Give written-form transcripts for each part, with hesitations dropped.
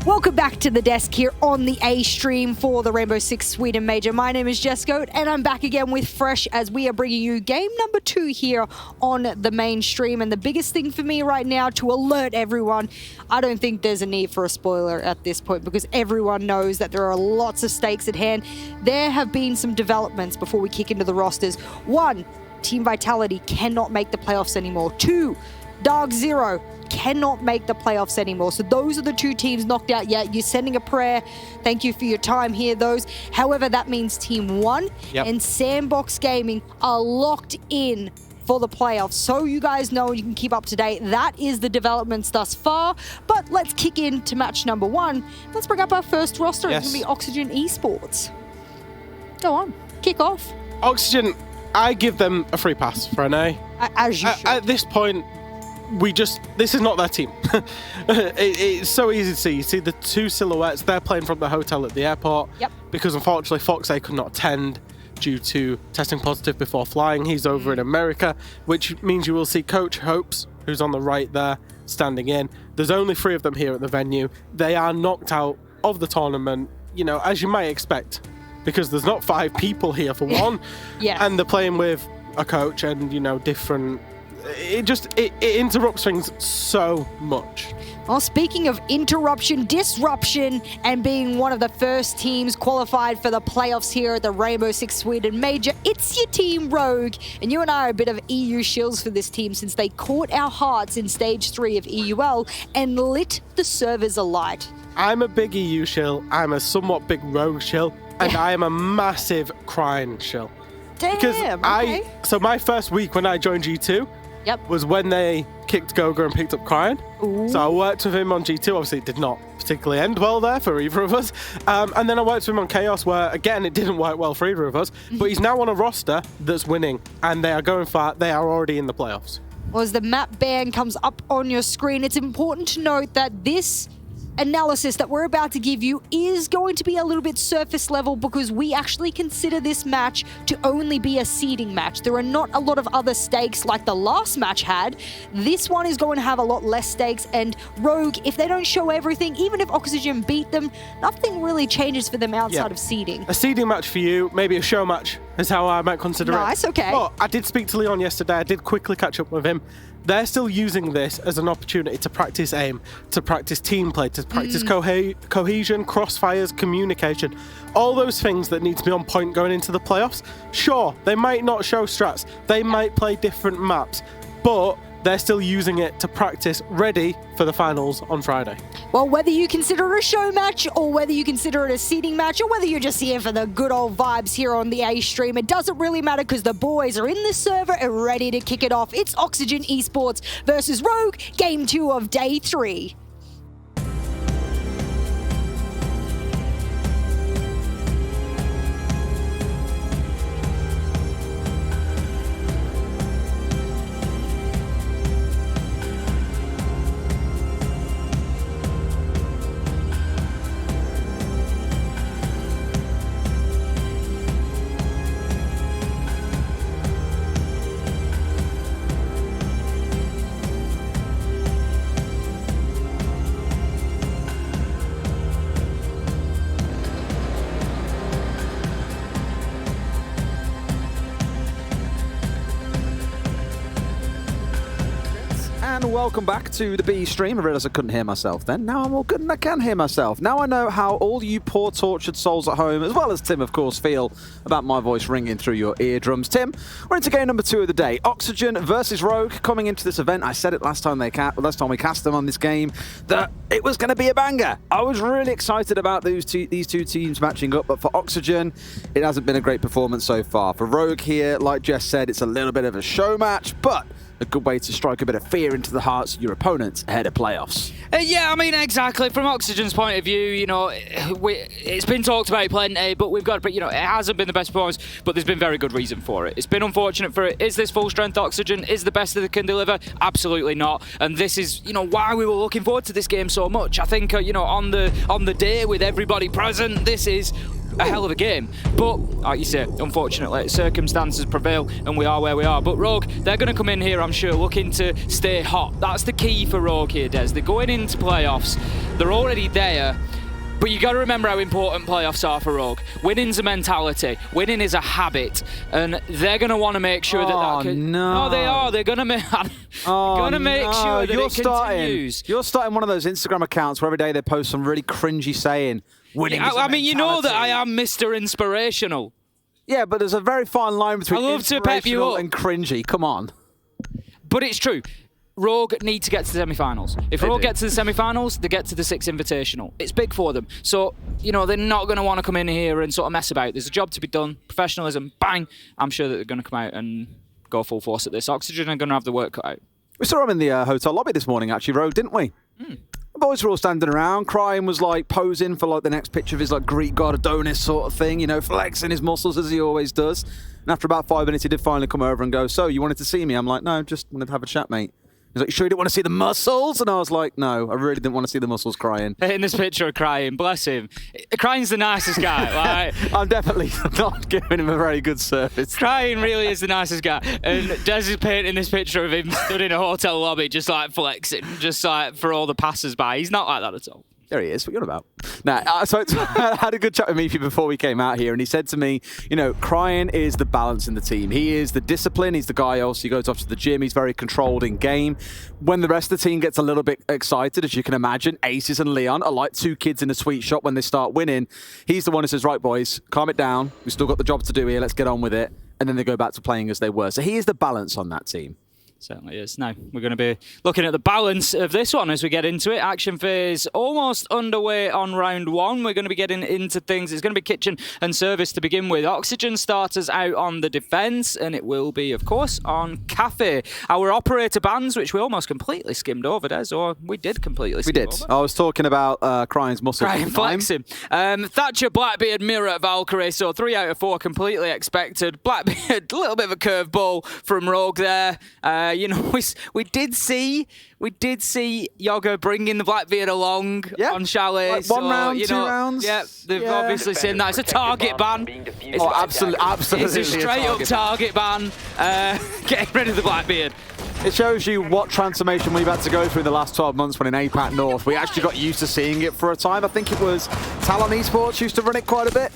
Welcome back to the desk here on the A stream for the Rainbow Six Sweden Major. My name is Jess Goat, and I'm back again with Fresh as we are bringing you game number 2 here on the main stream. And the biggest thing for me right now to alert everyone, I don't think there's a need for a spoiler at this point because everyone knows that there are lots of stakes at hand. There have been some developments before we kick into the rosters. 1, Team Vitality cannot make the playoffs anymore. 2, Dark Zero cannot make the playoffs anymore. So those are the 2 teams knocked out yet. You're sending a prayer. Thank you for your time here, those. However, that means Team 1 and Sandbox Gaming are locked in for the playoffs. So you guys know, you can keep up to date. That is the developments thus far. But let's kick into match number 1. Let's bring up our first roster. It's going to be Oxygen Esports. Go on. Kick off. Oxygen, I give them a free pass for an A. As you should. At this point, this is not their team. It's so easy to see. You see the 2 silhouettes, they're playing from the hotel at the airport. Because unfortunately Fox A could not attend due to testing positive before flying. He's over in America, which means you will see Coach Hopes, who's on the right there, standing in. There's only 3 of them here at the venue. They are knocked out of the tournament, you know, as you might expect, because there's not 5 people here for one. And they're playing with a coach and, you know, different... It interrupts things so much. Well, speaking of interruption, disruption, and being one of the first teams qualified for the playoffs here at the Rainbow Six Sweden Major, it's your team Rogue. And you and I are a bit of EU shills for this team since they caught our hearts in Stage 3 of EUL and lit the servers alight. I'm a big EU shill, I'm a somewhat big Rogue shill, and I am a massive Crying shill. Damn, because so my first week when I joined G2, was when they kicked Goga and picked up Crying. So I worked with him on G2. Obviously, it did not particularly end well there for either of us. And then I worked with him on Chaos, where, again, it didn't work well for either of us. But he's now on a roster that's winning, and they are going far. They are already in the playoffs. Well, as the map ban comes up on your screen, it's important to note that this analysis that we're about to give you is going to be a little bit surface level because we actually consider this match to only be a seeding match. There are not a lot of other stakes like the last match had. This one is going to have a lot less stakes, and Rogue, if they don't show everything, even if Oxygen beat them, nothing really changes for them outside of seeding. A seeding match for you, maybe a show match is how I might consider it. Nice, okay. But I did speak to Leon yesterday. I did quickly catch up with him. They're still using this as an opportunity to practice aim, to practice team play, to practice cohesion, crossfires, communication, all those things that need to be on point going into the playoffs. Sure, they might not show strats, they might play different maps, but they're still using it to practice ready for the finals on Friday. Well, whether you consider it a show match or whether you consider it a seeding match or whether you're just here for the good old vibes here on the A stream, it doesn't really matter because the boys are in the server and ready to kick it off. It's Oxygen Esports versus Rogue, game 2 of day 3. Welcome back to the B stream. I realised I couldn't hear myself then. Now I'm all good and I can hear myself. Now I know how all you poor tortured souls at home, as well as Tim, of course, feel about my voice ringing through your eardrums. Tim, we're into game number 2 of the day. Oxygen versus Rogue coming into this event. I said it last time we cast them on this game that it was going to be a banger. I was really excited about these two teams matching up, but for Oxygen, it hasn't been a great performance so far. For Rogue here, like Jess said, it's a little bit of a show match, but a good way to strike a bit of fear into the hearts of your opponents ahead of playoffs. Yeah, I mean, exactly. From Oxygen's point of view, you know, it's been talked about plenty, but we've got, but you know, it hasn't been the best performance, but there's been very good reason for it. It's been unfortunate for it. Is this full strength Oxygen? Is the best that they can deliver? Absolutely not. And this is, you know, why we were looking forward to this game so much. I think, you know, on the day with everybody present, this is a hell of a game. But, like you say, unfortunately, circumstances prevail and we are where we are. But Rogue, they're going to come in here, I'm sure, looking to stay hot. That's the key for Rogue here, Des. They're going into playoffs. They're already there. But you got to remember how important playoffs are for Rogue. Winning's a mentality. Winning is a habit, and they're going to want to make sure that can. No, they are. They're going to make. Make sure that it continues. You're starting one of those Instagram accounts where every day they post some really cringy saying. Winning. Is I mean, you know that I am Mr. Inspirational. Yeah, but there's a very fine line between I love to pep you up and cringy. Come on. But it's true. Rogue need to get to the semi-finals. If Rogue get to the semi-finals, they get to the Six Invitational. It's big for them. So, you know, they're not going to want to come in here and sort of mess about. There's a job to be done. Professionalism, bang. I'm sure that they're going to come out and go full force at this. Oxygen are going to have the work cut out. We saw him in the hotel lobby this morning, actually, Rogue, didn't we? The boys were all standing around. Crying was like posing for like the next picture of his like Greek god Adonis sort of thing, you know, flexing his muscles as he always does. And after about 5 minutes, he did finally come over and go, "So, you wanted to see me?" I'm like, "No, just wanted to have a chat, mate." He's like, "You sure you didn't want to see the muscles?" And I was like, "No, I really didn't want to see the muscles crying." In this picture of crying, bless him. Crying's the nicest guy. Like, I'm definitely not giving him a very good service. Crying really is the nicest guy. And Des is painting this picture of him stood in a hotel lobby just like flexing, just like for all the passers-by. He's not like that at all. There he is. What are you on about? Nah, so I had a good chat with Mifi before we came out here, and he said to me, you know, Cryan is the balance in the team. He is the discipline. He's the guy else. He goes off to the gym. He's very controlled in game. When the rest of the team gets a little bit excited, as you can imagine, Aces and Leon are like two kids in a sweet shop when they start winning. He's the one who says, "Right, boys, calm it down. We've still got the job to do here. Let's get on with it." And then they go back to playing as they were. So he is the balance on that team. Certainly is. Now, we're going to be looking at the balance of this one as we get into it. Action phase almost underway on round one. We're going to be getting into things. It's going to be kitchen and service to begin with. Oxygen starters out on the defence, and it will be, of course, on Kafe. Our operator bans, which we almost completely skimmed over, Des, or we did completely skim over. I was talking about Cryan's muscles. Cryan flexing. Thatcher, Blackbeard, Mirror, Valkyrie. So 3 out of 4 completely expected. Blackbeard, a little bit of a curveball from Rogue there. You know, we did see Yoga bringing the Blackbeard along on Chalet. Like one round, you two know, rounds. Yeah, they've obviously seen that. It's a target ban. Absolutely. It's a straight up target ban. Getting rid of the Blackbeard. It shows you what transformation we've had to go through in the last 12 months when in APAC North. We actually got used to seeing it for a time. I think it was Talon Esports used to run it quite a bit.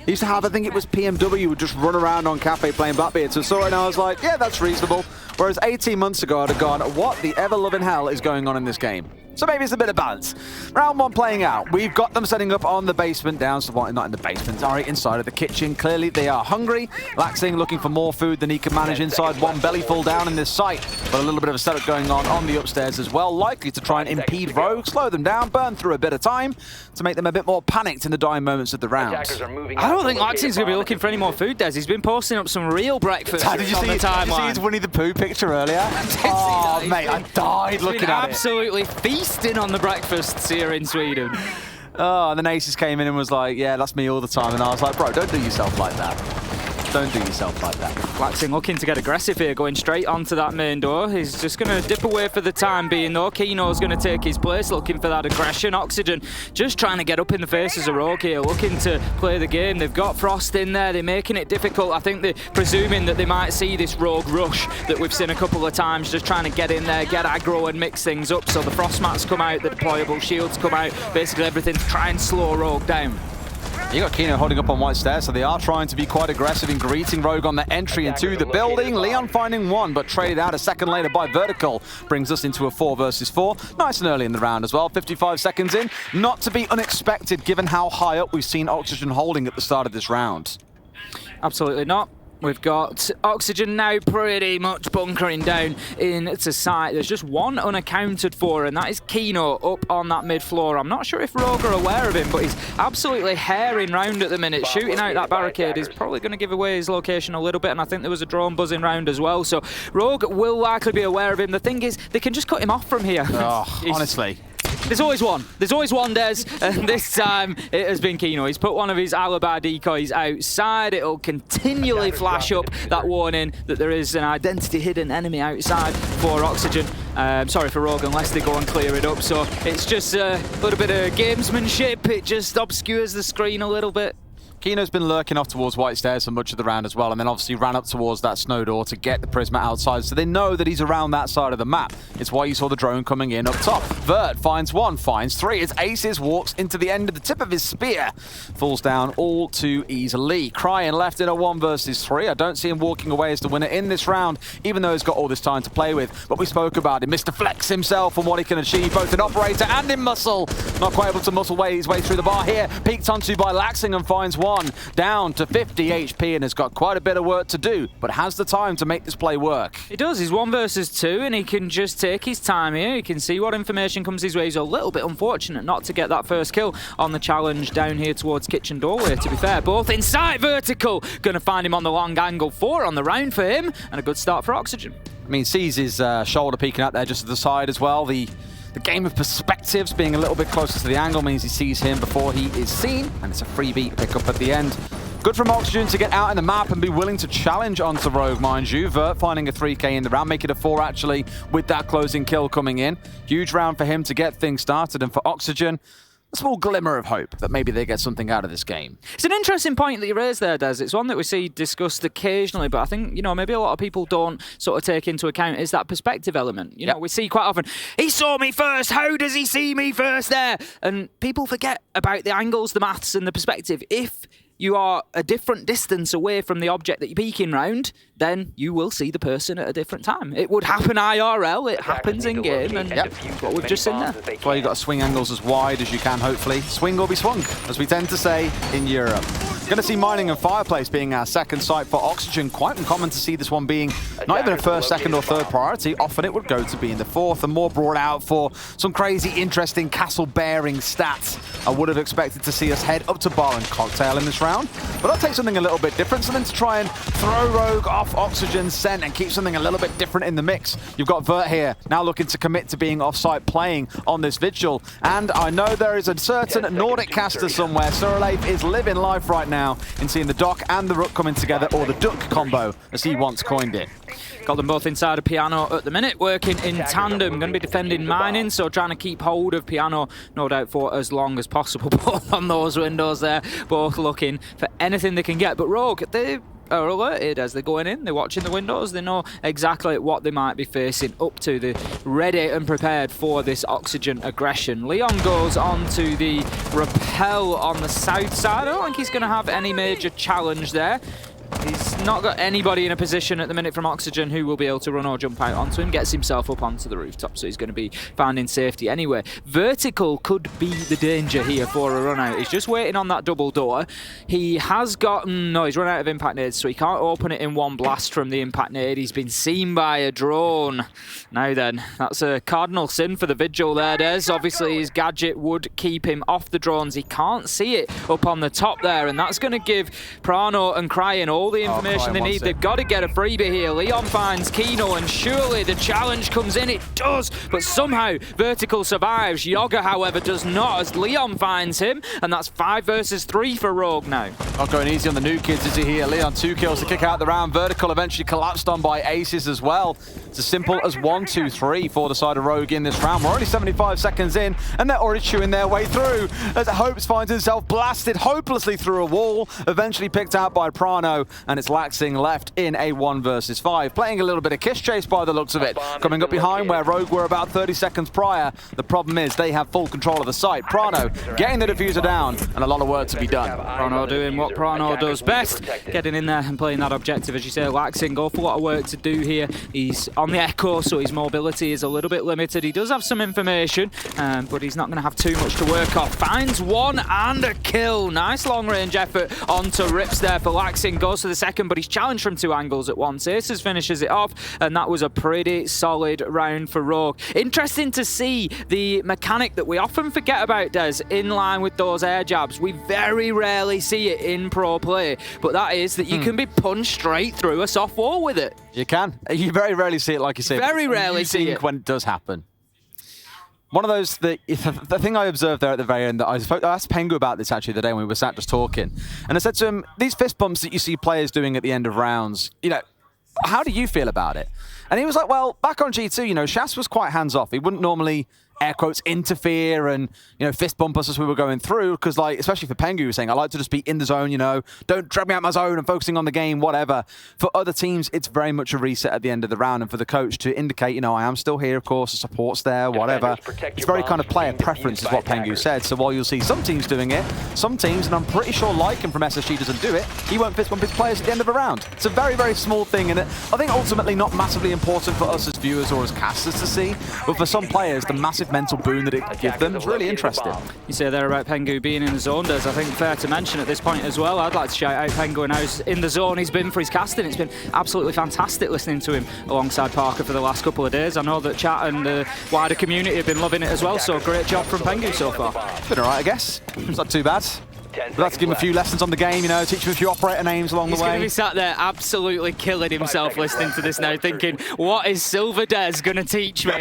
He used to have, I think it was PMW, would just run around on Kafe playing Blackbeard. So I saw it and I was like, yeah, that's reasonable. Whereas 18 months ago, I'd have gone, what the ever-loving hell is going on in this game? So maybe it's a bit of balance. Round one playing out. We've got them setting up on the basement down, so not in the basement, sorry, inside of the kitchen. Clearly they are hungry. Laxing looking for more food than he can manage inside one belly full down in this site. But a little bit of a setup going on the upstairs as well. Likely to try and impede Rogue, slow them down, burn through a bit of time to make them a bit more panicked in the dying moments of the round. I don't think Laxing's going to be looking for any more food, Des. He's been posting up some real breakfast on the timeline. Did you see his Winnie the Pooh picture earlier? Oh, mate, I died looking at it. Absolutely feasting on the breakfasts here in Sweden. Oh, and then Aces came in and was like, yeah, that's me all the time. And I was like, bro, don't do yourself like that. Don't do yourself like that. Laxing looking to get aggressive here, going straight onto that main door. He's just going to dip away for the time being, though. Kino's going to take his place, looking for that aggression. Oxygen just trying to get up in the faces of Rogue here, looking to play the game. They've got Frost in there. They're making it difficult. I think they're presuming that they might see this Rogue rush that we've seen a couple of times, just trying to get in there, get aggro and mix things up. So the Frost mats come out, the deployable shields come out, basically everything to try and slow Rogue down. You got Kino holding up on white stairs, so they are trying to be quite aggressive in greeting Rogue on the entry into the building. Leon finding one, but traded out a second later by Vertical. Brings us into a 4 versus 4. Nice and early in the round as well, 55 seconds in. Not to be unexpected given how high up we've seen Oxygen holding at the start of this round. Absolutely not. We've got Oxygen now pretty much bunkering down into sight. There's just one unaccounted for, and that is Kino up on that mid-floor. I'm not sure if Rogue are aware of him, but he's absolutely herring round at the minute. Shooting out that barricade is probably going to give away his location a little bit, and I think there was a drone buzzing round as well. So Rogue will likely be aware of him. The thing is, they can just cut him off from here. Oh, honestly. There's always one. There's always one, Des. And this time it has been Kino. He's put one of his alibi decoys outside. It'll continually flash up that warning that there is an identity hidden enemy outside for Oxygen. Sorry, for Rogue, unless they go and clear it up. So it's just a little bit of gamesmanship. It just obscures the screen a little bit. Kino's been lurking off towards White Stairs for much of the round as well, and then obviously ran up towards that snow door to get the Prisma outside, so they know that he's around that side of the map. It's why you saw the drone coming in up top. Vert finds one, finds three. It's Aces, walks into the end of the tip of his spear. Falls down all too easily. Crying left in a 1 versus 3. I don't see him walking away as the winner in this round, even though he's got all this time to play with. But we spoke about him. Mr. Flex himself and what he can achieve, both in operator and in muscle. Not quite able to muscle his way through the bar here. Peeked onto by Laxing and finds one. Down to 50 HP and has got quite a bit of work to do, but has the time to make this play work. He does. He's 1 versus 2, and he can just take his time here. He can see what information comes his way. He's a little bit unfortunate not to get that first kill on the challenge down here towards Kitchen Doorway, to be fair. Both inside Vertical. Going to find him on the long angle. 4 on the round for him, and a good start for Oxygen. I mean, sees his shoulder peeking out there just to the side as well. The game of perspectives, being a little bit closer to the angle, means he sees him before he is seen, and it's a freebie pick up at the end. Good from Oxygen to get out in the map and be willing to challenge onto Rogue, mind you. Vert finding a 3k in the round, make it a 4 actually with that closing kill coming in. Huge round for him to get things started, and for Oxygen, a small glimmer of hope that maybe they get something out of this game. It's an interesting point that you raised there, Des. It's one that we see discussed occasionally, but I think, maybe a lot of people don't sort of take into account is that perspective element. You know, we see quite often, he saw me first, how does he see me first there? And people forget about the angles, the maths, and the perspective. If you are a different distance away from the object that you're peeking round, then you will see the person at a different time. It would happen IRL, it happens in game, and what we've just seen there. That's why you've got to swing angles as wide as you can, hopefully. Swing or be swung, as we tend to say in Europe. Going to see Mining and Fireplace being our second site for Oxygen. Quite uncommon to see this one being not even a first, second or third priority. Often it would go to being the fourth and more brought out for some crazy, interesting castle-bearing stats. I would have expected to see us head up to Bar and Cocktail in this round, but I'll take something a little bit different, something to try and throw Rogue off Oxygen's scent and keep something a little bit different in the mix. You've got Vert here, now looking to commit to being off-site playing on this vigil, and I know there is a certain Nordic caster somewhere. Suraleif is living life right now in seeing the Dock and the Rook coming together, or the Duck combo, as he once coined it. Got them both inside a Piano at the minute, working in tandem. Going to be defending Mining, so trying to keep hold of Piano, no doubt, for as long as possible. Both on those windows there, both looking for anything they can get. But Rogue, they are alerted as they're going in. They're watching the windows. They know exactly what they might be facing up to. They're ready and prepared for this Oxygen aggression. Leon goes on to the rappel on the south side. I don't think he's going to have any major challenge there. He's not got anybody in a position at the minute from Oxygen who will be able to run or jump out onto him. Gets himself up onto the rooftop, so he's going to be found in safety anyway. Vertical could be the danger here for a run out. He's just waiting on that double door. He has gotten... No, he's run out of impact nades, so he can't open it in one blast from the impact nade. He's been seen by a drone. Now then, that's a cardinal sin for the Vigil there, Des. Obviously, his gadget would keep him off the drones. He can't see it up on the top there, and that's going to give Prano and Cryin all the information they need. They've got to get a freebie here. Leon finds Kino, and surely the challenge comes in. It does, but somehow Vertical survives. Yoga, however, does not, as Leon finds him, and that's 5 versus 3 for Rogue now. Not going easy on the new kids, is he here? Leon, 2 kills to kick out the round. Vertical eventually collapsed on by Aces as well. It's as simple as 1, 2, 3 for the side of Rogue in this round. We're only 75 seconds in, and they're already chewing their way through, as Hopes finds himself blasted hopelessly through a wall, eventually picked out by Prano, and it's Laxing left in a 1 versus 5. Playing a little bit of kiss chase by the looks of it. Coming up behind where Rogue were about 30 seconds prior. The problem is they have full control of the site. Prano getting the diffuser down, and a lot of work to be done. Prano doing what Prano does best, getting in there and playing that objective, as you say. Laxing, awful lot of work to do here. He's on the echo, so his mobility is a little bit limited. He does have some information, but he's not going to have too much to work off. Finds one and a kill. Nice long-range effort onto Rips there for Laxing. Goes to the second, but he's challenged from 2 angles at once. Aces finishes it off, and that was a pretty solid round for Rogue. Interesting to see the mechanic that we often forget about, Des, in line with those air jabs. We very rarely see it in pro play, but that is that you can be punched straight through a soft wall with it. You can. You very rarely see it, like you say. Very rarely see it. When it does happen. One of those, the thing I observed there at the very end, that I asked Pengu about this actually the day when we were sat just talking, and I said to him, these fist bumps that you see players doing at the end of rounds, how do you feel about it? And he was like, well, back on G2, Shas was quite hands-off. He wouldn't normally air quotes, interfere and, you know, fist bump us as we were going through. Because, like, especially for Pengu, was saying, I like to just be in the zone, you know, don't drag me out my zone, I'm focusing on the game, whatever. For other teams, it's very much a reset at the end of the round. And for the coach to indicate, you know, I am still here, of course, the support's there, whatever. It's very kind of player preference is what Pengu said. So while you'll see some teams doing it, some teams, and I'm pretty sure Lycan from SSG doesn't do it, he won't fist bump his players at the end of a round. It's a very, very small thing, and I think ultimately not massively important for us as viewers or as casters to see, but for some players, the massive mental boon that it could give them is really interesting. You say there about Pengu being in the zone, does I think fair to mention at this point as well. I'd like to shout out Pengu and how in the zone he's been for his casting. It's been absolutely fantastic listening to him alongside Parker for the last couple of days. I know that chat and the wider community have been loving it as well, so great job from Pengu so far. It's been alright, I guess. It's not too bad. We'd like to give him a few lessons on the game, you know, teach him a few operator names along the way. He's going to be sat there absolutely killing himself listening to this now, thinking, what is Silver Des going to teach me?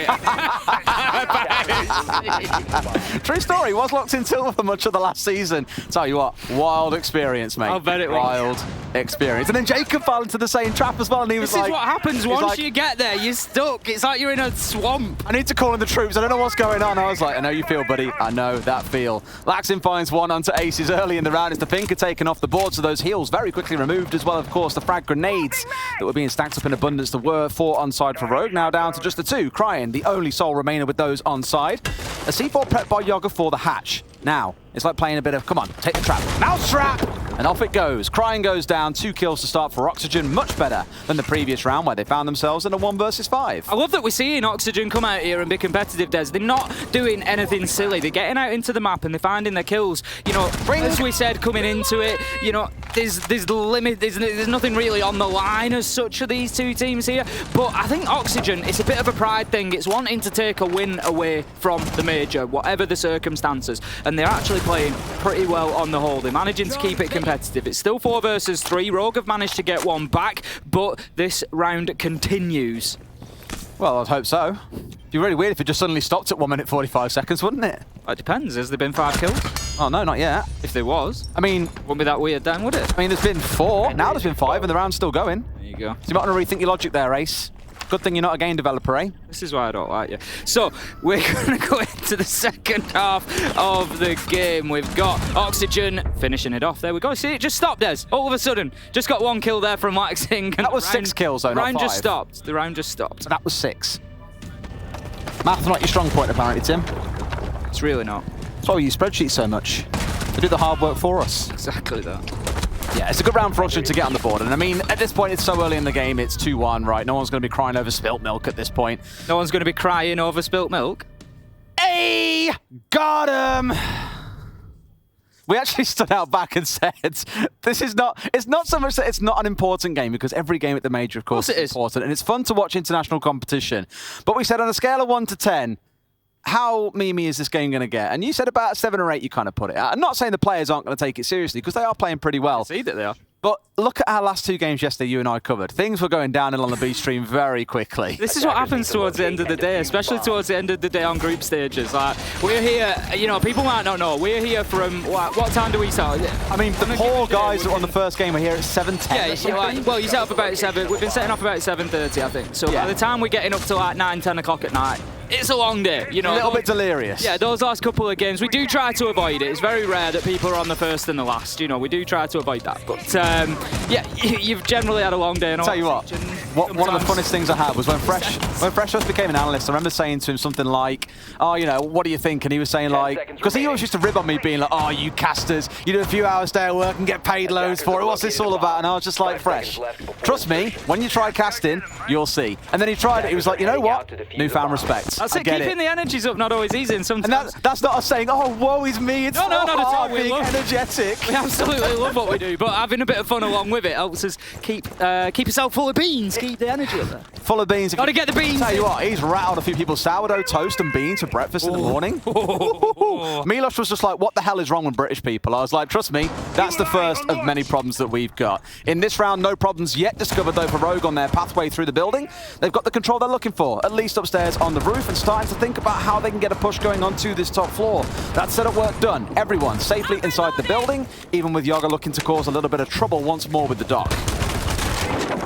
True story, he was locked in Silver for much of the last season. Tell you what, wild experience, mate. I'll bet it was. Wild experience. And then Jacob fell into the same trap as well, and he was like... This is what happens once you get there, you're stuck. It's like you're in a swamp. I need to call in the troops, I don't know what's going on. I was like, I know you feel, buddy. I know that feel. Laxin finds one onto Aces early in the round. It's the Finker taken off the board, so those heals very quickly removed, as well, of course, the frag grenades that were being stacked up in abundance. There were 4 on side for Rogue, now down to just the 2. Crying, the only sole remainder with those on side. A C4 prep by Yoga for the hatch. Now, it's like playing a bit of, come on, take the trap. Mouse trap! And off it goes. Crying goes down, 2 kills to start for Oxygen. Much better than the previous round where they found themselves in a 1 versus 5. I love that we're seeing Oxygen come out here and be competitive, Des. They're not doing anything silly. They're getting out into the map and they're finding their kills. You know, as we said, coming into it, you know, there's nothing really on the line as such for these two teams here. But I think Oxygen, it's a bit of a pride thing. It's wanting to take a win away from the major, whatever the circumstances. And they're actually playing pretty well on the whole. They're managing to keep it competitive. It's still 4 versus 3. Rogue have managed to get one back, but this round continues. Well, I'd hope so. It'd be really weird if it just suddenly stopped at 1 minute 45 seconds, wouldn't it? It depends. Has there been 5 kills? Oh, no, not yet. If there was, I mean, wouldn't be that weird then, would it? I mean, there's been 4. Now there's been 5, and the round's still going. There you go. So you might want to rethink your logic there, Ace. Good thing you're not a game developer, eh? This is why I don't like you. So, we're going to go into the second half of the game. We've got Oxygen finishing it off. There we go. See, it just stopped, Des. All of a sudden. Just got 1 kill there from Laxing. That was 6 kills, though, not 5. The round just stopped. The round just stopped. That was 6. Math's not your strong point, apparently, Tim. It's really not. That's why we use spreadsheets so much. They do the hard work for us. Exactly that. Yeah, it's a good round for Oxygen to get on the board. And I mean, at this point, it's so early in the game, it's 2-1, right? No one's going to be crying over spilt milk at this point. No one's going to be crying over spilt milk? Hey! Got him! We actually stood out back and said, this is not, it's not so much that it's not an important game, because every game at the major, of course, is important. And it's fun to watch international competition. But we said on a scale of 1 to 10, how memey is this game going to get? And you said about 7 or 8 you kind of put it at. I'm not saying the players aren't going to take it seriously, because they are playing pretty well. I see that they are. But look at our last 2 games yesterday you and I covered. Things were going downhill on the B stream very quickly. This is what happens towards the end of the day, especially towards the end of the day on group stages. Like, we're here, you know, people might not know, we're here from, what time do we start? I mean, the poor guys that were on the first game are here at 7:10. Yeah, like, well, you set up about 7, we've been setting off about 7:30, I think. So by the time we're getting up to like 9, 10 o'clock at night, it's a long day, you know. A little bit delirious. Yeah, those last couple of games, we do try to avoid it. It's very rare that people are on the first and the last, you know, we do try to avoid that. But, yeah, you've generally had a long day. And tell you what, one of the funnest things I had was when Fresh first became an analyst, I remember saying to him something like, oh, you know, what do you think? And he was saying like, because he always used to rib on me being like, oh, you casters, you do a few hours day of work and get paid loads for it. What's this all about? And I was just like, Fresh, trust me, when you try casting, you'll see. And then he tried it. He was like, you know what? Newfound respect. That's it. Keeping the energy's up, not always easy. And sometimes that's not us saying, oh, woe is me. It's not at all. Being energetic. We absolutely love what we do, but having a bit of fun along with it helps us keep yourself full of beans, keep the energy up there. Full of beans. Got to get the beans. Tell you what, he's rattled a few people's sourdough toast and beans for breakfast in the morning. Milos was just like, what the hell is wrong with British people? I was like, trust me, that's the first of many problems that we've got. In this round, no problems yet discovered though for Rogue on their pathway through the building. They've got the control they're looking for, at least upstairs on the roof, and starting to think about how they can get a push going on to this top floor. That setup work done. Everyone safely inside the building, even with Yoga looking to cause a little bit of trouble once more with the dock.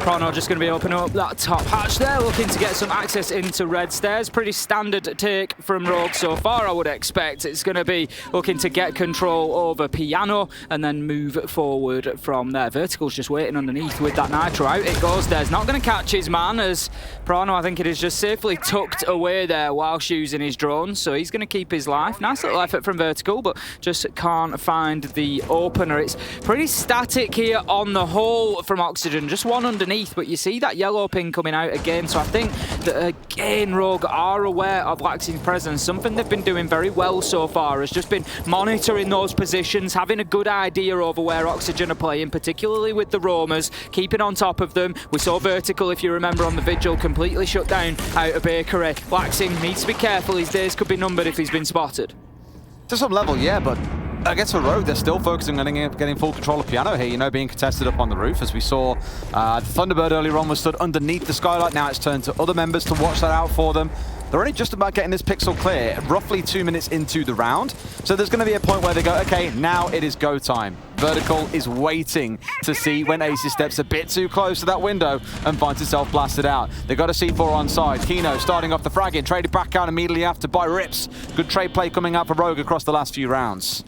Prono just going to be opening up that top hatch there, looking to get some access into red stairs. Pretty standard take from Rogue so far, I would expect. It's going to be looking to get control over Piano and then move forward from there. Vertical's just waiting underneath with that Nitro. Out it goes there. It's not going to catch his man as Prono, I think it is just safely tucked away there whilst using his drone. So he's going to keep his life. Nice little effort from Vertical, but just can't find the opener. It's pretty static here on the whole from Oxygen. Just one underneath, but you see that yellow ping coming out again. So I think that, again, Rogue are aware of Laxing's presence. Something they've been doing very well so far has just been monitoring those positions, having a good idea over where Oxygen are playing, particularly with the roamers, keeping on top of them. We saw Vertical, if you remember, on the Vigil, completely shut down out of Bakery. Laxing needs to be careful. His days could be numbered if he's been spotted. To some level, yeah, but against a Rogue, they're still focusing on getting full control of Piano here, you know, being contested up on the roof. As we saw, Thunderbird earlier on was stood underneath the skylight. Now it's turned to other members to watch that out for them. They're only just about getting this pixel clear, roughly 2 minutes into the round. So there's going to be a point where they go, okay, now it is go time. Vertical is waiting to see when Aces steps a bit too close to that window and finds itself blasted out. They've got a C4 on side. Kino starting off the fragging, traded back out immediately after by Rips. Good trade play coming out for Rogue across the last few rounds.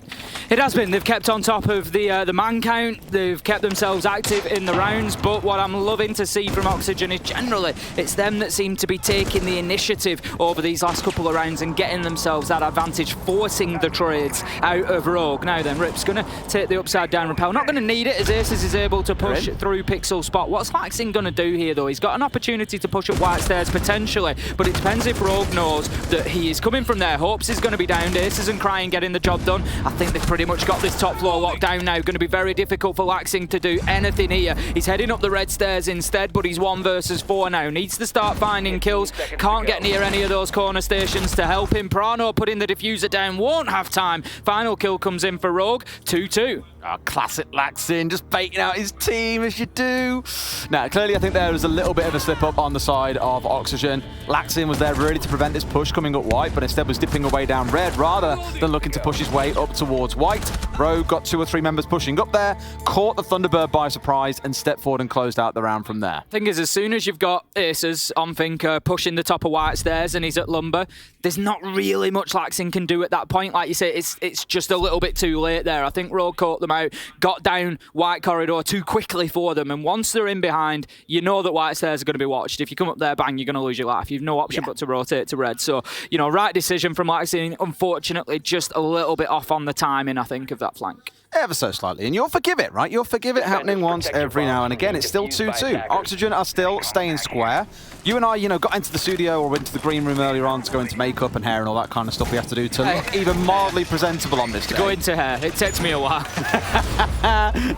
It has been. They've kept on top of the man count. They've kept themselves active in the rounds. But what I'm loving to see from Oxygen is generally it's them that seem to be taking the initiative over these last couple of rounds and getting themselves that advantage, forcing the trades out of Rogue. Now then, Rip's going to take the upside down rappel. Not going to need it as Aces is able to push through Pixel Spot. What's Laxing going to do here though? He's got an opportunity to push up White Stairs potentially, but it depends if Rogue knows that he is coming from there. Hopes is going to be down. Aces and Crying getting the job done. I think they've pretty much got this top floor locked down now. Going to be very difficult for Laxing to do anything here. He's heading up the red stairs instead, but he's 1 versus 4 now. Needs to start finding kills. Can't get near any of those corner stations to help him. Prano putting the diffuser down. Won't have time. Final kill comes in for Rogue. 2-2. Oh, classic Laxing, just baiting out his team as you do. Now, clearly I think there was a little bit of a slip up on the side of Oxygen. Laxing was there really to prevent this push coming up white, but instead was dipping away down red rather than looking to push his way up towards white. Rogue got 2 or 3 members pushing up there, caught the Thunderbird by surprise and stepped forward and closed out the round from there. Thing is, as soon as you've got Aces on Finker pushing the top of White Stairs and he's at Lumber, there's not really much Laxing can do at that point. Like you say, it's just a little bit too late there. I think Rogue caught them out, got down White Corridor too quickly for them, and once they're in behind, you know that White Stairs are going to be watched. If you come up there, bang, you're going to lose your life. You've no option but to rotate to red. So, you know, right decision from Laxing. Unfortunately, just a little bit off on the timing, I think, of that flank. Ever so slightly, and you'll forgive it, right? You'll forgive it happening once every now and again. It's still 2-2. Oxygen are still staying square. You and I, you know, got into the studio or into the green room earlier on to go into makeup and hair and all that kind of stuff we have to do to look even mildly presentable on this day. Go into hair. It takes me a while.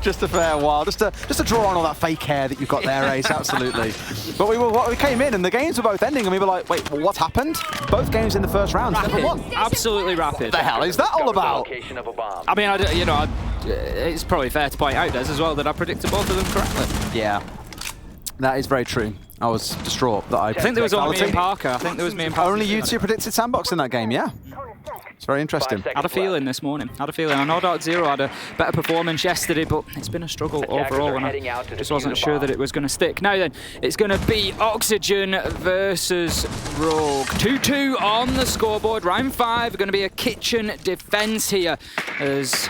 Just a fair while. Just to draw on all that fake hair that you've got there, Ace, absolutely. But we came in and the games were both ending and we were like, wait, well, what's happened? Both games in the first round, never won. Absolutely rapid. What the hell is that all about? I mean, it's probably fair to point out, Des, as well, that I predicted both of them correctly. Yeah, that is very true. I was distraught that I think there was only me and Parker. I think there was me and Parker. Only you two predicted Sandbox in that game, yeah. It's very interesting. Had a feeling this morning. Had a feeling. I know Dark Zero had a better performance yesterday, but it's been a struggle overall, and I just wasn't sure that it was going to stick. Now then, it's going to be Oxygen versus Rogue. 2-2 on the scoreboard. Round 5, going to be a kitchen defense here as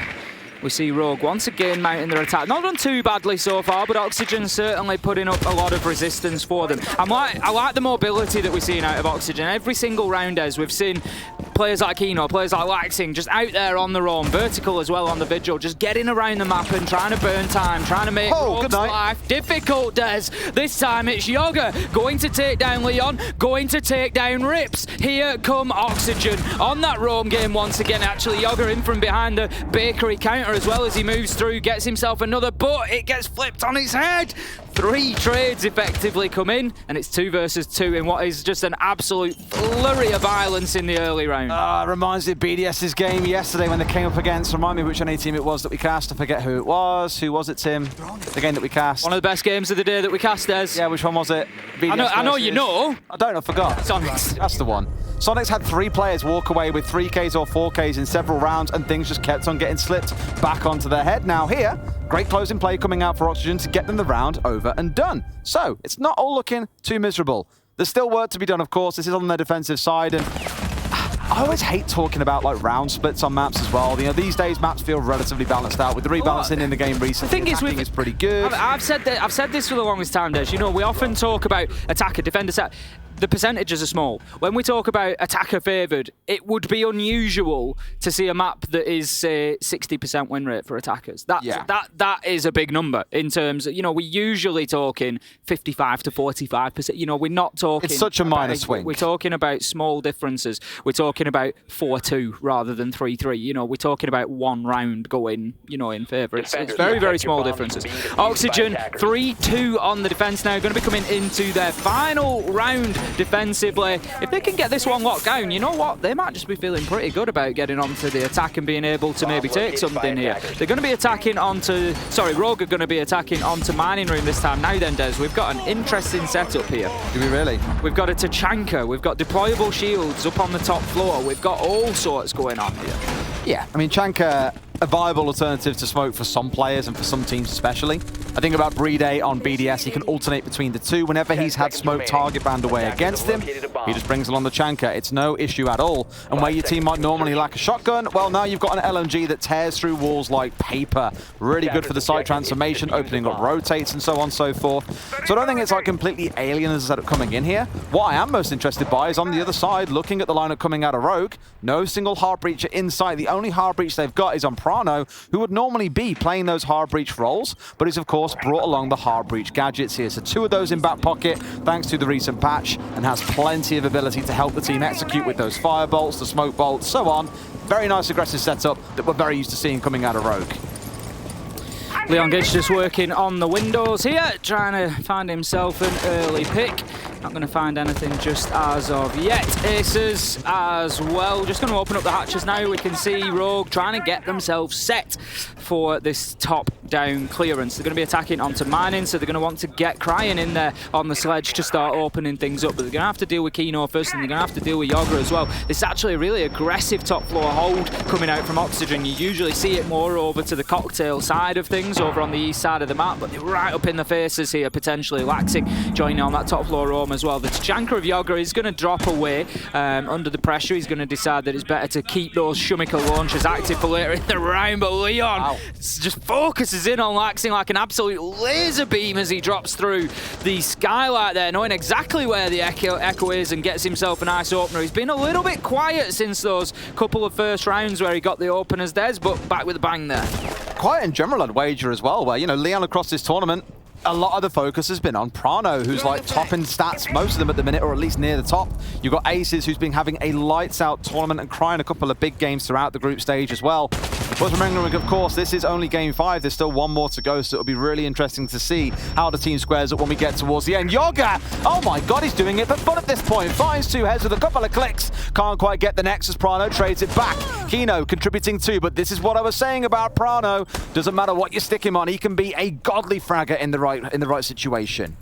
we see Rogue once again mounting their attack. Not done too badly so far, but Oxygen certainly putting up a lot of resistance for them. I like the mobility that we're seeing out of Oxygen. Every single round, as we've seen players like Kino, players like Laxing, just out there on their own. Vertical as well on the Vigil, just getting around the map and trying to burn time, trying to make Rogue's life difficult, Des. This time it's Yoga going to take down Leon, going to take down Rips. Here come Oxygen on that roam game once again. Actually, Yoga in from behind the Bakery counter as well as he moves through, gets himself another, but it gets flipped on his head. 3 trades effectively come in, and it's 2 versus 2 in what is just an absolute flurry of violence in the early round. Reminds me of BDS's game yesterday when they came up against, remind me which NA team it was that we cast. I forget who it was. Who was it, Tim? The game that we cast. One of the best games of the day that we cast, Des. Yeah, which one was it? BDS I know you know. I don't know, I forgot. Sonics. That's the one. Sonics had 3 players walk away with 3Ks or 4Ks in several rounds, and things just kept on getting slipped back onto their head. Now here, Great closing play coming out for Oxygen to get them the round over and done. So it's not all looking too miserable. There's still work to be done, of course. This is on their defensive side, and I always hate talking about like round splits on maps as well. You know, these days maps feel relatively balanced out. With the rebalancing in the game recently, attacking is pretty good. I've said this for the longest time, Des. You know, we often talk about attacker, defender set. The percentages are small. When we talk about attacker favoured, it would be unusual to see a map that is, say, 60% win rate for attackers. That is a big number in terms of, you know, we're usually talking 55 to 45%. You know, we're not talking... It's such a minor swing. We're talking about small differences. We're talking about 4-2 rather than 3-3. You know, we're talking about one round going, you know, in favour. It's very, very small differences. Oxygen, 3-2 on the defence now. Going to be coming into their final round defensively. If they can get this one locked down, you know what? They might just be feeling pretty good about getting onto the attack and being able to maybe take something here. They're going to be attacking onto... Sorry, Rogue are going to be attacking onto Mining Room this time. Now then, Des, we've got an interesting setup here. Do we really? We've got a Tachanka. We've got deployable shields up on the top floor. We've got all sorts going on here. Yeah, I mean, Chanka, a viable alternative to smoke for some players and for some teams especially. I think about Brede on BDS, he can alternate between the two. Whenever he's had smoke target banned away against him, he just brings along the Chanka. It's no issue at all. And where your team might normally lack a shotgun, well, now you've got an LMG that tears through walls like paper. Really good for the site transformation, opening up rotates and so on and so forth. So I don't think it's like completely alien as a setup coming in here. What I am most interested by is on the other side, looking at the lineup coming out of Rogue. No single hard breacher in sight. The only hard breach they've got is on Prano, who would normally be playing those hard breach roles, but he's of course brought along the hard breach gadgets here. So 2 of those in back pocket, thanks to the recent patch, and has plenty of ability to help the team execute with those fire bolts, the smoke bolts, so on. Very nice aggressive setup that we're very used to seeing coming out of Rogue. Leon Gage just working on the windows here, trying to find himself an early pick. Not going to find anything just as of yet. Aces as well. Just going to open up the hatches now. We can see Rogue trying to get themselves set for this top-down clearance. They're going to be attacking onto Mining, so they're going to want to get Crying in there on the sledge to start opening things up. But they're going to have to deal with Kino first, and they're going to have to deal with Yoga as well. It's actually a really aggressive top-floor hold coming out from Oxygen. You usually see it more over to the cocktail side of things, over on the east side of the map, but they're right up in the faces here, potentially. Laxing joining on that top-floor roam as well. The Tachanka of Yoga is going to drop away under the pressure. He's going to decide that it's better to keep those Shumika launchers active for later in the round, but Leon just focuses in on Laxing like an absolute laser beam as he drops through the skylight there, knowing exactly where the Echo is, and gets himself a nice opener. He's been a little bit quiet since those couple of first rounds where he got the openers, Des, but back with a bang there. Quiet in general, I'd wager as well, where, you know, Leon across this tournament, a lot of the focus has been on Prano, who's like top in stats, most of them at the minute, or at least near the top. You've got Aces, who's been having a lights-out tournament and crying a couple of big games throughout the group stage as well. But remembering, of course, this is only game 5. There's still one more to go, so it'll be really interesting to see how the team squares up when we get towards the end. Yoga! Oh my god, he's doing it for fun at this point. Finds 2 heads with a couple of clicks. Can't quite get the Nexus. Prano trades it back. Kino contributing 2, but this is what I was saying about Prano. Doesn't matter what you stick him on, he can be a godly fragger in the right situation.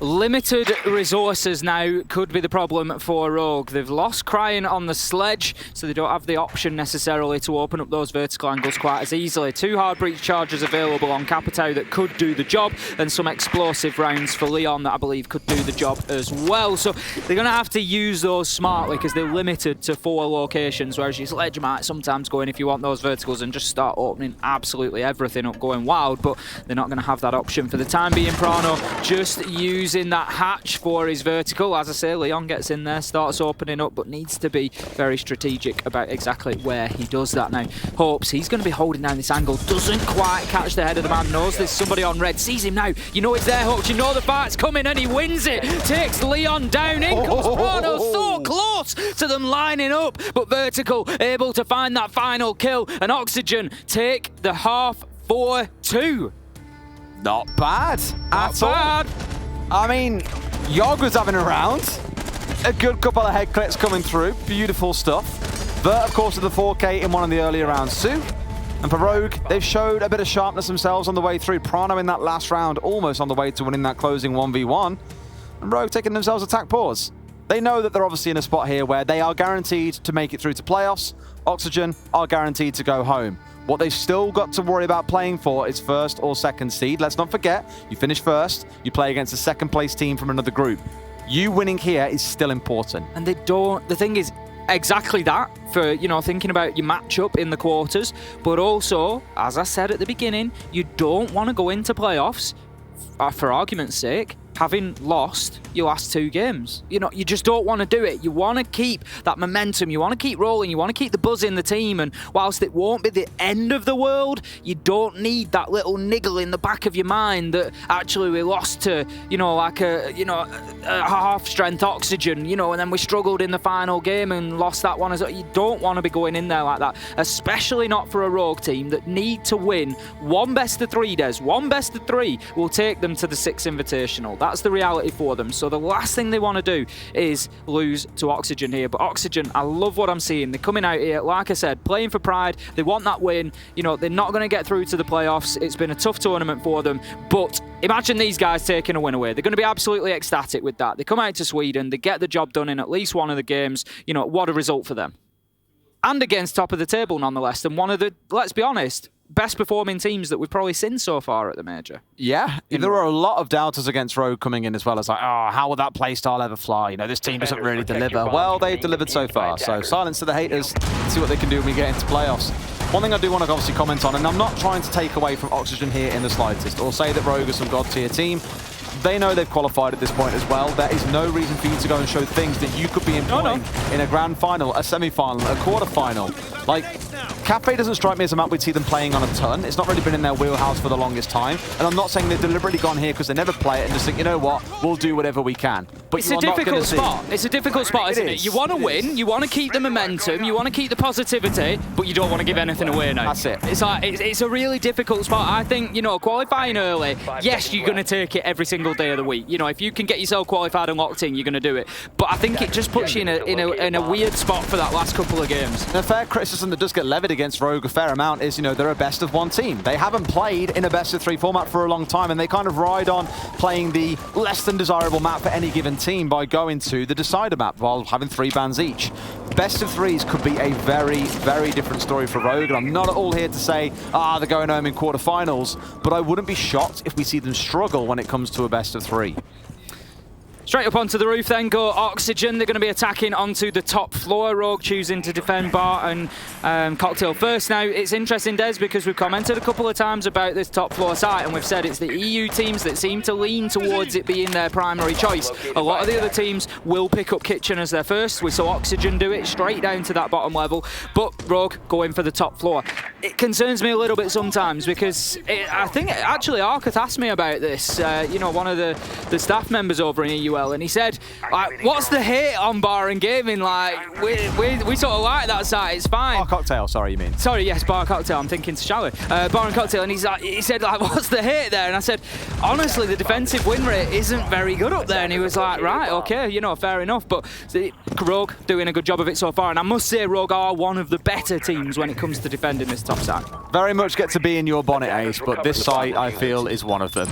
Limited resources now could be the problem for Rogue. They've lost Crying on the sledge, so they don't have the option necessarily to open up those vertical angles quite as easily. 2 hard breach charges available on Capitao that could do the job, and some explosive rounds for Leon that I believe could do the job as well. So they're going to have to use those smartly because they're limited to 4 locations, whereas your sledge might sometimes go in if you want those verticals and just start opening absolutely everything up, going wild, but they're not going to have that option for the time being. Prano just using that hatch for his vertical. As I say, Leon gets in there, starts opening up, but needs to be very strategic about exactly where he does that now. Hopes he's going to be holding down this angle, doesn't quite catch the head of the man, knows there's somebody on red, sees him now, you know it's there, Hopes, you know the fight's coming, and he wins it, takes Leon down, in comes Prano, so close to them lining up, but Vertical able to find that final kill, and Oxygen take the half 4-2. Not bad at all. I mean, Yoga's having a round. A good couple of head clips coming through. Beautiful stuff. Vert, of course, with the 4K in one of the earlier rounds too. And for Rogue, they've showed a bit of sharpness themselves on the way through. Prano in that last round, almost on the way to winning that closing 1v1. And Rogue taking themselves attack pause. They know that they're obviously in a spot here where they are guaranteed to make it through to playoffs. Oxygen are guaranteed to go home. What they've still got to worry about playing for is first or second seed. Let's not forget, you finish first, you play against a second place team from another group. You winning here is still important. And they don't, the thing is, exactly that for, you know, thinking about your matchup in the quarters, but also, as I said at the beginning, you don't want to go into playoffs, for argument's sake, having lost your last 2 games. You know, you just don't want to do it. You want to keep that momentum. You want to keep rolling. You want to keep the buzz in the team. And whilst it won't be the end of the world, you don't need that little niggle in the back of your mind that actually we lost to, you know, like a half-strength Oxygen, you know, and then we struggled in the final game and lost that one. You don't want to be going in there like that, especially not for a Rogue team that need to win one best of 3, Des. One best of 3 will take them to the 6th Invitational. That's the reality for them. So the last thing they want to do is lose to Oxygen here. But Oxygen, I love what I'm seeing. They're coming out here, like I said, playing for pride. They want that win. You know, they're not going to get through to the playoffs. It's been a tough tournament for them. But imagine these guys taking a win away. They're going to be absolutely ecstatic with that. They come out to Sweden. They get the job done in at least one of the games. You know, what a result for them. And against top of the table, nonetheless. And one of the, let's be honest, best performing teams that we've probably seen so far at the major. Yeah, there were a lot of doubters against Rogue coming in as well as like, oh, how will that playstyle ever fly? You know, this team doesn't really deliver. Well, they've delivered so far, so silence to the haters. See what they can do when we get into playoffs. One thing I do want to obviously comment on, and I'm not trying to take away from Oxygen here in the slightest, or say that Rogue is some god tier team. They know they've qualified at this point as well. There is no reason for you to go and show things that you could be employing in a grand final, a semi-final, a quarter-final. Like, Kafe doesn't strike me as a map we'd see them playing on a ton. It's not really been in their wheelhouse for the longest time. And I'm not saying they've deliberately gone here because they never play it and just think, you know what, we'll do whatever we can. But it's a difficult spot. It's a difficult spot, isn't it? You want to win, you want to keep the momentum, you want to keep the positivity, but you don't want to give anything away now. That's it. It's like, it's a really difficult spot. I think, you know, qualifying early, yes, you're going to take it every single day of the week. You know, if you can get yourself qualified and locked in, you're going to do it. But I think it just puts you in a weird spot for that last couple of games. And a fair criticism that does get levied against Rogue a fair amount is, you know, they're a best of 1 team. They haven't played in a best of 3 format for a long time, and they kind of ride on playing the less than desirable map for any given team by going to the decider map while having 3 bans each. Best of 3s could be a very, very different story for Rogue, and I'm not at all here to say, they're going home in quarterfinals, but I wouldn't be shocked if we see them struggle when it comes to a best of 3. Straight up onto the roof then go Oxygen. They're going to be attacking onto the top floor. Rogue choosing to defend Bar and Cocktail first. Now, it's interesting, Des, because we've commented a couple of times about this top floor site, and we've said it's the EU teams that seem to lean towards it being their primary choice. A lot of the other teams will pick up Kitchen as their first. We saw Oxygen do it straight down to that bottom level, but Rogue going for the top floor. It concerns me a little bit sometimes because I think actually Arcot asked me about this, you know, one of the staff members over in EU, and he said, like, what's the hate on Bar and Gaming? Like, we sort of like that site, it's fine. Bar Cocktail, sorry, you mean? Sorry, yes, Bar Cocktail, I'm thinking Shallow. Bar and Cocktail, and he said, like, what's the hate there? And I said, honestly, the defensive win rate isn't very good up there. And he was like, right, okay, you know, fair enough. But Rogue doing a good job of it so far. And I must say, Rogue are one of the better teams when it comes to defending this top side. Very much get to be in your bonnet, Ace, but this site, I feel, is one of them.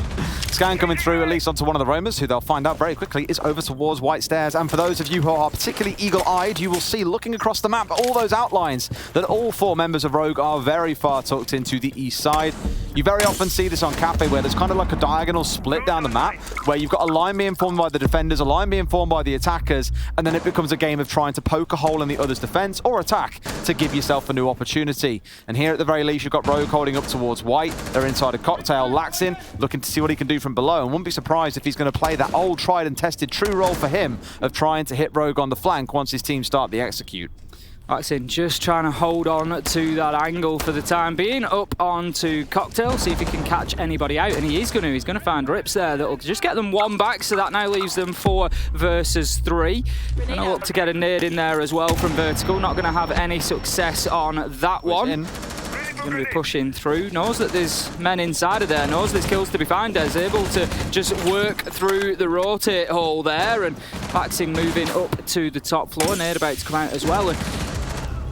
Scan coming through, at least onto one of the roamers, who they'll find out very quickly is over towards White Stairs. And for those of you who are particularly eagle-eyed, you will see, looking across the map, all those outlines, that all 4 members of Rogue are very far tucked into the east side. You very often see this on Kafe, where there's kind of like a diagonal split down the map, where you've got a line being formed by the defenders, a line being formed by the attackers, and then it becomes a game of trying to poke a hole in the other's defense or attack to give yourself a new opportunity. And here at the very least, you've got Rogue holding up towards White. They're inside a Cocktail. Laxin looking to see what he can do from below, and wouldn't be surprised if he's going to play that old tried and tested true role for him of trying to hit Rogue on the flank once his team start the execute. Laxin just trying to hold on to that angle for the time being. Up onto Cocktail, see if he can catch anybody out, and he's going to find Rips there that'll just get them 1 back, so that now leaves them 4 versus 3. And I'll look to get a nade in there as well from Vertical. Not going to have any success on that one. Going to be pushing through, knows that there's men inside of there, knows there's kills to be found, is able to just work through the rotate hole there, and Laxin moving up to the top floor, nade about to come out as well. And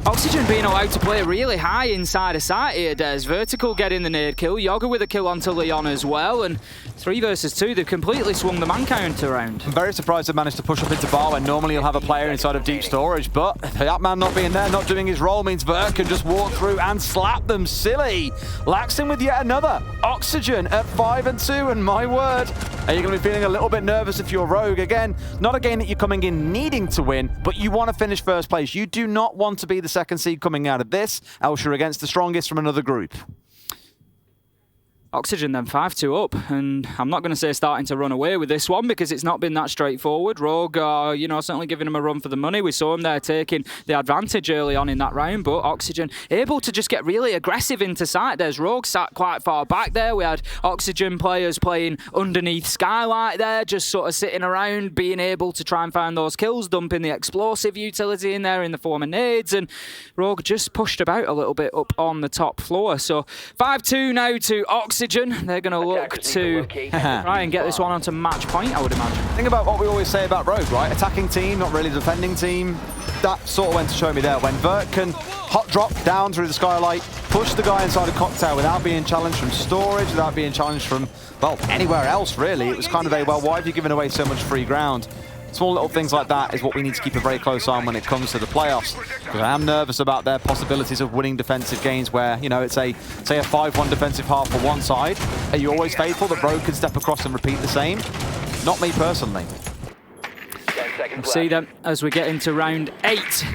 Oxygen being allowed to play really high inside of sight here, Des. Vertical getting the nade kill, Yoga with a kill onto Leon as well, and 3 versus 2, they've completely swung the man count around. I'm very surprised they've managed to push up into bar when normally you'll have a player inside of deep storage, but that man not being there, not doing his role, means Vert can just walk through and slap them silly. Laxing with yet another. Oxygen at 5 and 2, and my word, are you going to be feeling a little bit nervous if you're Rogue? Again, not a game that you're coming in needing to win, but you want to finish first place. You do not want to be the second seed coming out of this, else you're against the strongest from another group. Oxygen then 5-2 up, and I'm not going to say starting to run away with this one because it's not been that straightforward. Rogue are, certainly giving him a run for the money. We saw him there taking the advantage early on in that round, but Oxygen able to just get really aggressive into sight. There's Rogue sat quite far back there. We had Oxygen players playing underneath Skylight there, just sort of sitting around, being able to try and find those kills, dumping the explosive utility in there in the form of nades, and Rogue just pushed about a little bit up on the top floor. So 5-2 now to Oxygen. They're going to look to try and get this one onto match point, I would imagine. Think about what we always say about Rogue, right? Attacking team, not really defending team. That sort of went to show me there. When Vert can hot drop down through the Skylight, push the guy inside a cocktail without being challenged from storage, without being challenged from, well, anywhere else, really. It was kind of well, why have you given away so much free ground? Small little things like that is what we need to keep a very close eye on when it comes to the playoffs. Because I am nervous about their possibilities of winning defensive games where, it's say a 5-1 defensive half for one side. Are you always faithful that Rogue can step across and repeat the same? Not me personally. We'll see them as we get into round 8.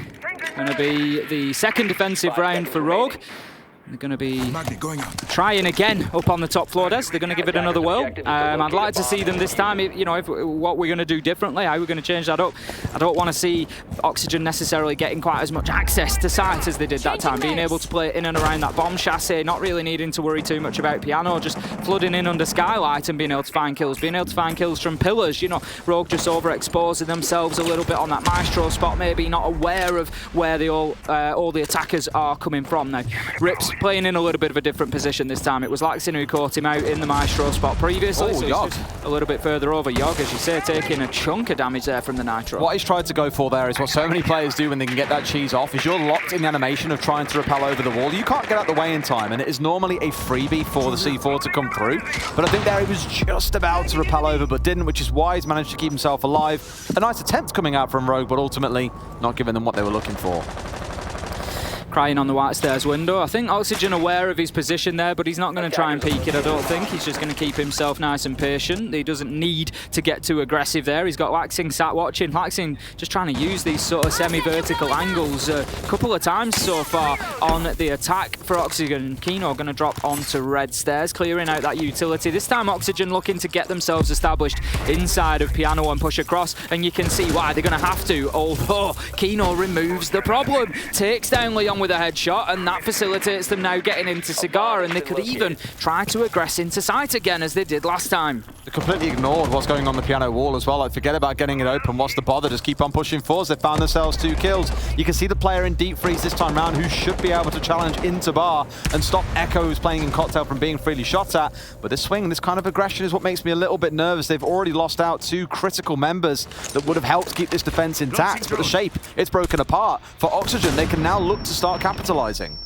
Going to be the second defensive round for Rogue. They're going to be trying again up on the top floor, Des. They're going to give it another whirl. I'd like to see them this time, if what we're going to do differently, how we're going to change that up. I don't want to see Oxygen necessarily getting quite as much access to sight as they did that time, being able to play in and around that bomb chassis, not really needing to worry too much about Piano, just flooding in under Skylight and being able to find kills, from pillars. Rogue just overexposing themselves a little bit on that Maestro spot, maybe not aware of where all the attackers are coming from now. Rips playing in a little bit of a different position this time. It was Laxin who caught him out in the Maestro spot previously, so he's just a little bit further over. Yog, as you say, taking a chunk of damage there from the Nitro. What he's tried to go for there is what so many players do when they can get that cheese off, is you're locked in the animation of trying to rappel over the wall. You can't get out the way in time, and it is normally a freebie for the C4 to come through. But I think there he was just about to rappel over, but didn't, which is why he's managed to keep himself alive. A nice attempt coming out from Rogue, but ultimately not giving them what they were looking for. Crying on the white stairs window. I think Oxygen aware of his position there, but he's not going to try and peek it, I don't think. He's just going to keep himself nice and patient. He doesn't need to get too aggressive there. He's got Laxing sat watching. Laxing just trying to use these sort of semi-vertical angles a couple of times so far on the attack for Oxygen. Kino going to drop onto red stairs, clearing out that utility. This time Oxygen looking to get themselves established inside of Piano and push across, and you can see why they're going to have to, although Kino removes the problem. Takes down Leon with a headshot, and that facilitates them now getting into Cigar, and they could even try to aggress into sight again as they did last time. They completely ignored what's going on the Piano wall as well. Like, forget about getting it open. What's the bother? Just keep on pushing forwards. They found themselves 2 kills. You can see the player in deep freeze this time round who should be able to challenge into bar and stop Echo, who's playing in Cocktail, from being freely shot at. But this swing, this kind of aggression is what makes me a little bit nervous. They've already lost out 2 critical members that would have helped keep this defense intact. But the shape, it's broken apart. For Oxygen, they can now look to start capitalizing.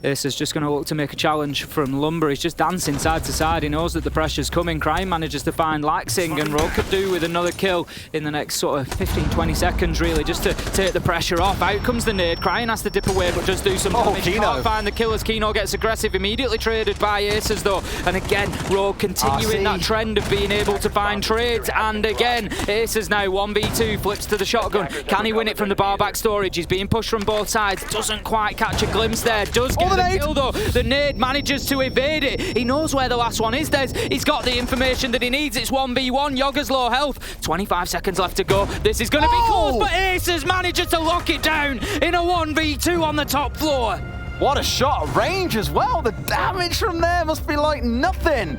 This is just going to look to make a challenge from Lumber. He's just dancing side to side. He knows that the pressure's coming. Crime manages to find Laxing, and Rogue could do with another kill in the next sort of 15-20 seconds, really, just to take the pressure off. Out comes the nade. Crime has to dip away, but does do some damage. Kino Can't find the kill as Kino gets aggressive. Immediately traded by Aces, though. And again, Rogue continuing that trend of being able to find trades. And again, Aces now 1v2, flips to the shotgun. Can he win it from the bar back storage? He's being pushed from both sides. Doesn't quite catch a glimpse there. Does get the kill, though. The nade manages to evade it. He knows where the last one is. He's got the information that he needs. It's 1v1. Yoga's low health. 25 seconds left to go. This is going to be close, but Aces manages to lock it down in a 1v2 on the top floor. What a shot. Range as well. The damage from there must be like nothing.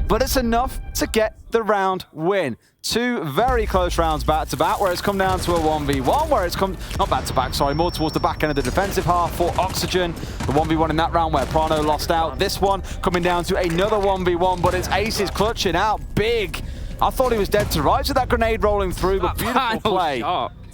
But it's enough to get the round win. 2 very close rounds back-to-back, where it's come down to a 1v1, where it's come, not back-to-back, sorry, more towards the back end of the defensive half for Oxygen. The 1v1 in that round where Prano lost out. This one coming down to another 1v1, but it's Aces clutching out big. I thought he was dead to rights with that grenade rolling through, but beautiful play.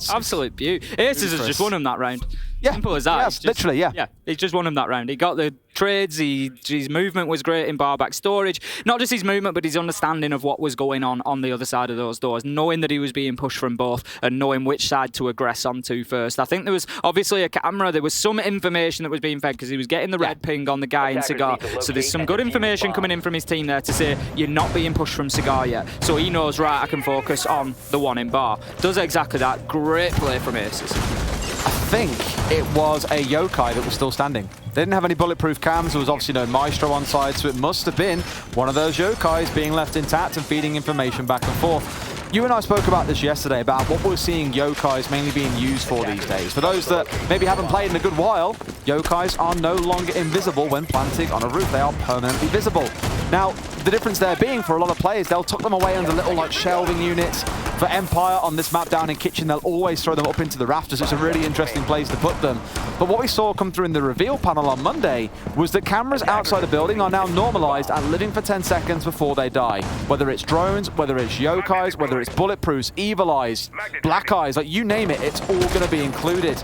Absolute beauty. Aces has just won him that round. Yeah. Simple as that. Yes, literally, yeah. Yeah, he's just won him that round. He got the trades, his movement was great in bar back storage. Not just his movement, but his understanding of what was going on the other side of those doors, knowing that he was being pushed from both and knowing which side to aggress onto first. I think there was obviously a camera, there was some information that was being fed because he was getting the red ping on the guy in Cigar. So there's some good information coming in from his team there to say, you're not being pushed from Cigar yet. So he knows, right, I can focus on the one in bar. Does exactly that. Great play from Aces. I think it was a Yokai that was still standing. They didn't have any bulletproof cams. There was obviously no Maestro on side, so it must have been one of those Yokais being left intact and feeding information back and forth. You and I spoke about this yesterday, about what we're seeing Yokais mainly being used for these days. For those that maybe haven't played in a good while, Yokais are no longer invisible when planting on a roof. They are permanently visible. Now, the difference there being for a lot of players, they'll tuck them away under little like shelving units. For Empire on this map down in Kitchen, they'll always throw them up into the rafters. It's a really interesting place to put them. But what we saw come through in the reveal panel on Monday was that cameras outside the building are now normalized and living for 10 seconds before they die. Whether it's drones, whether it's Yokais, whether it's bulletproofs, evil eyes, black eyes, like you name it, it's all going to be included.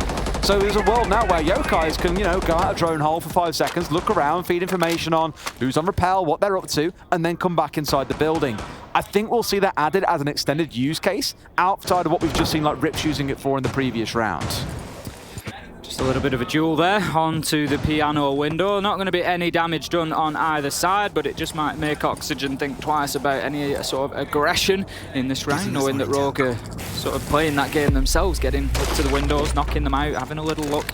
So there's a world now where Yokais can, you know, go out a drone hole for 5 seconds, look around, feed information on who's on rappel, what they're up to, and then come back inside the building. I think we'll see that added as an extended use case outside of what we've just seen like Rips using it for in the previous rounds. Just a little bit of a duel there onto the piano window. Not going to be any damage done on either side, but it just might make Oxygen think twice about any sort of aggression in this round, knowing that Rogue are sort of playing that game themselves, getting up to the windows, knocking them out, having a little look.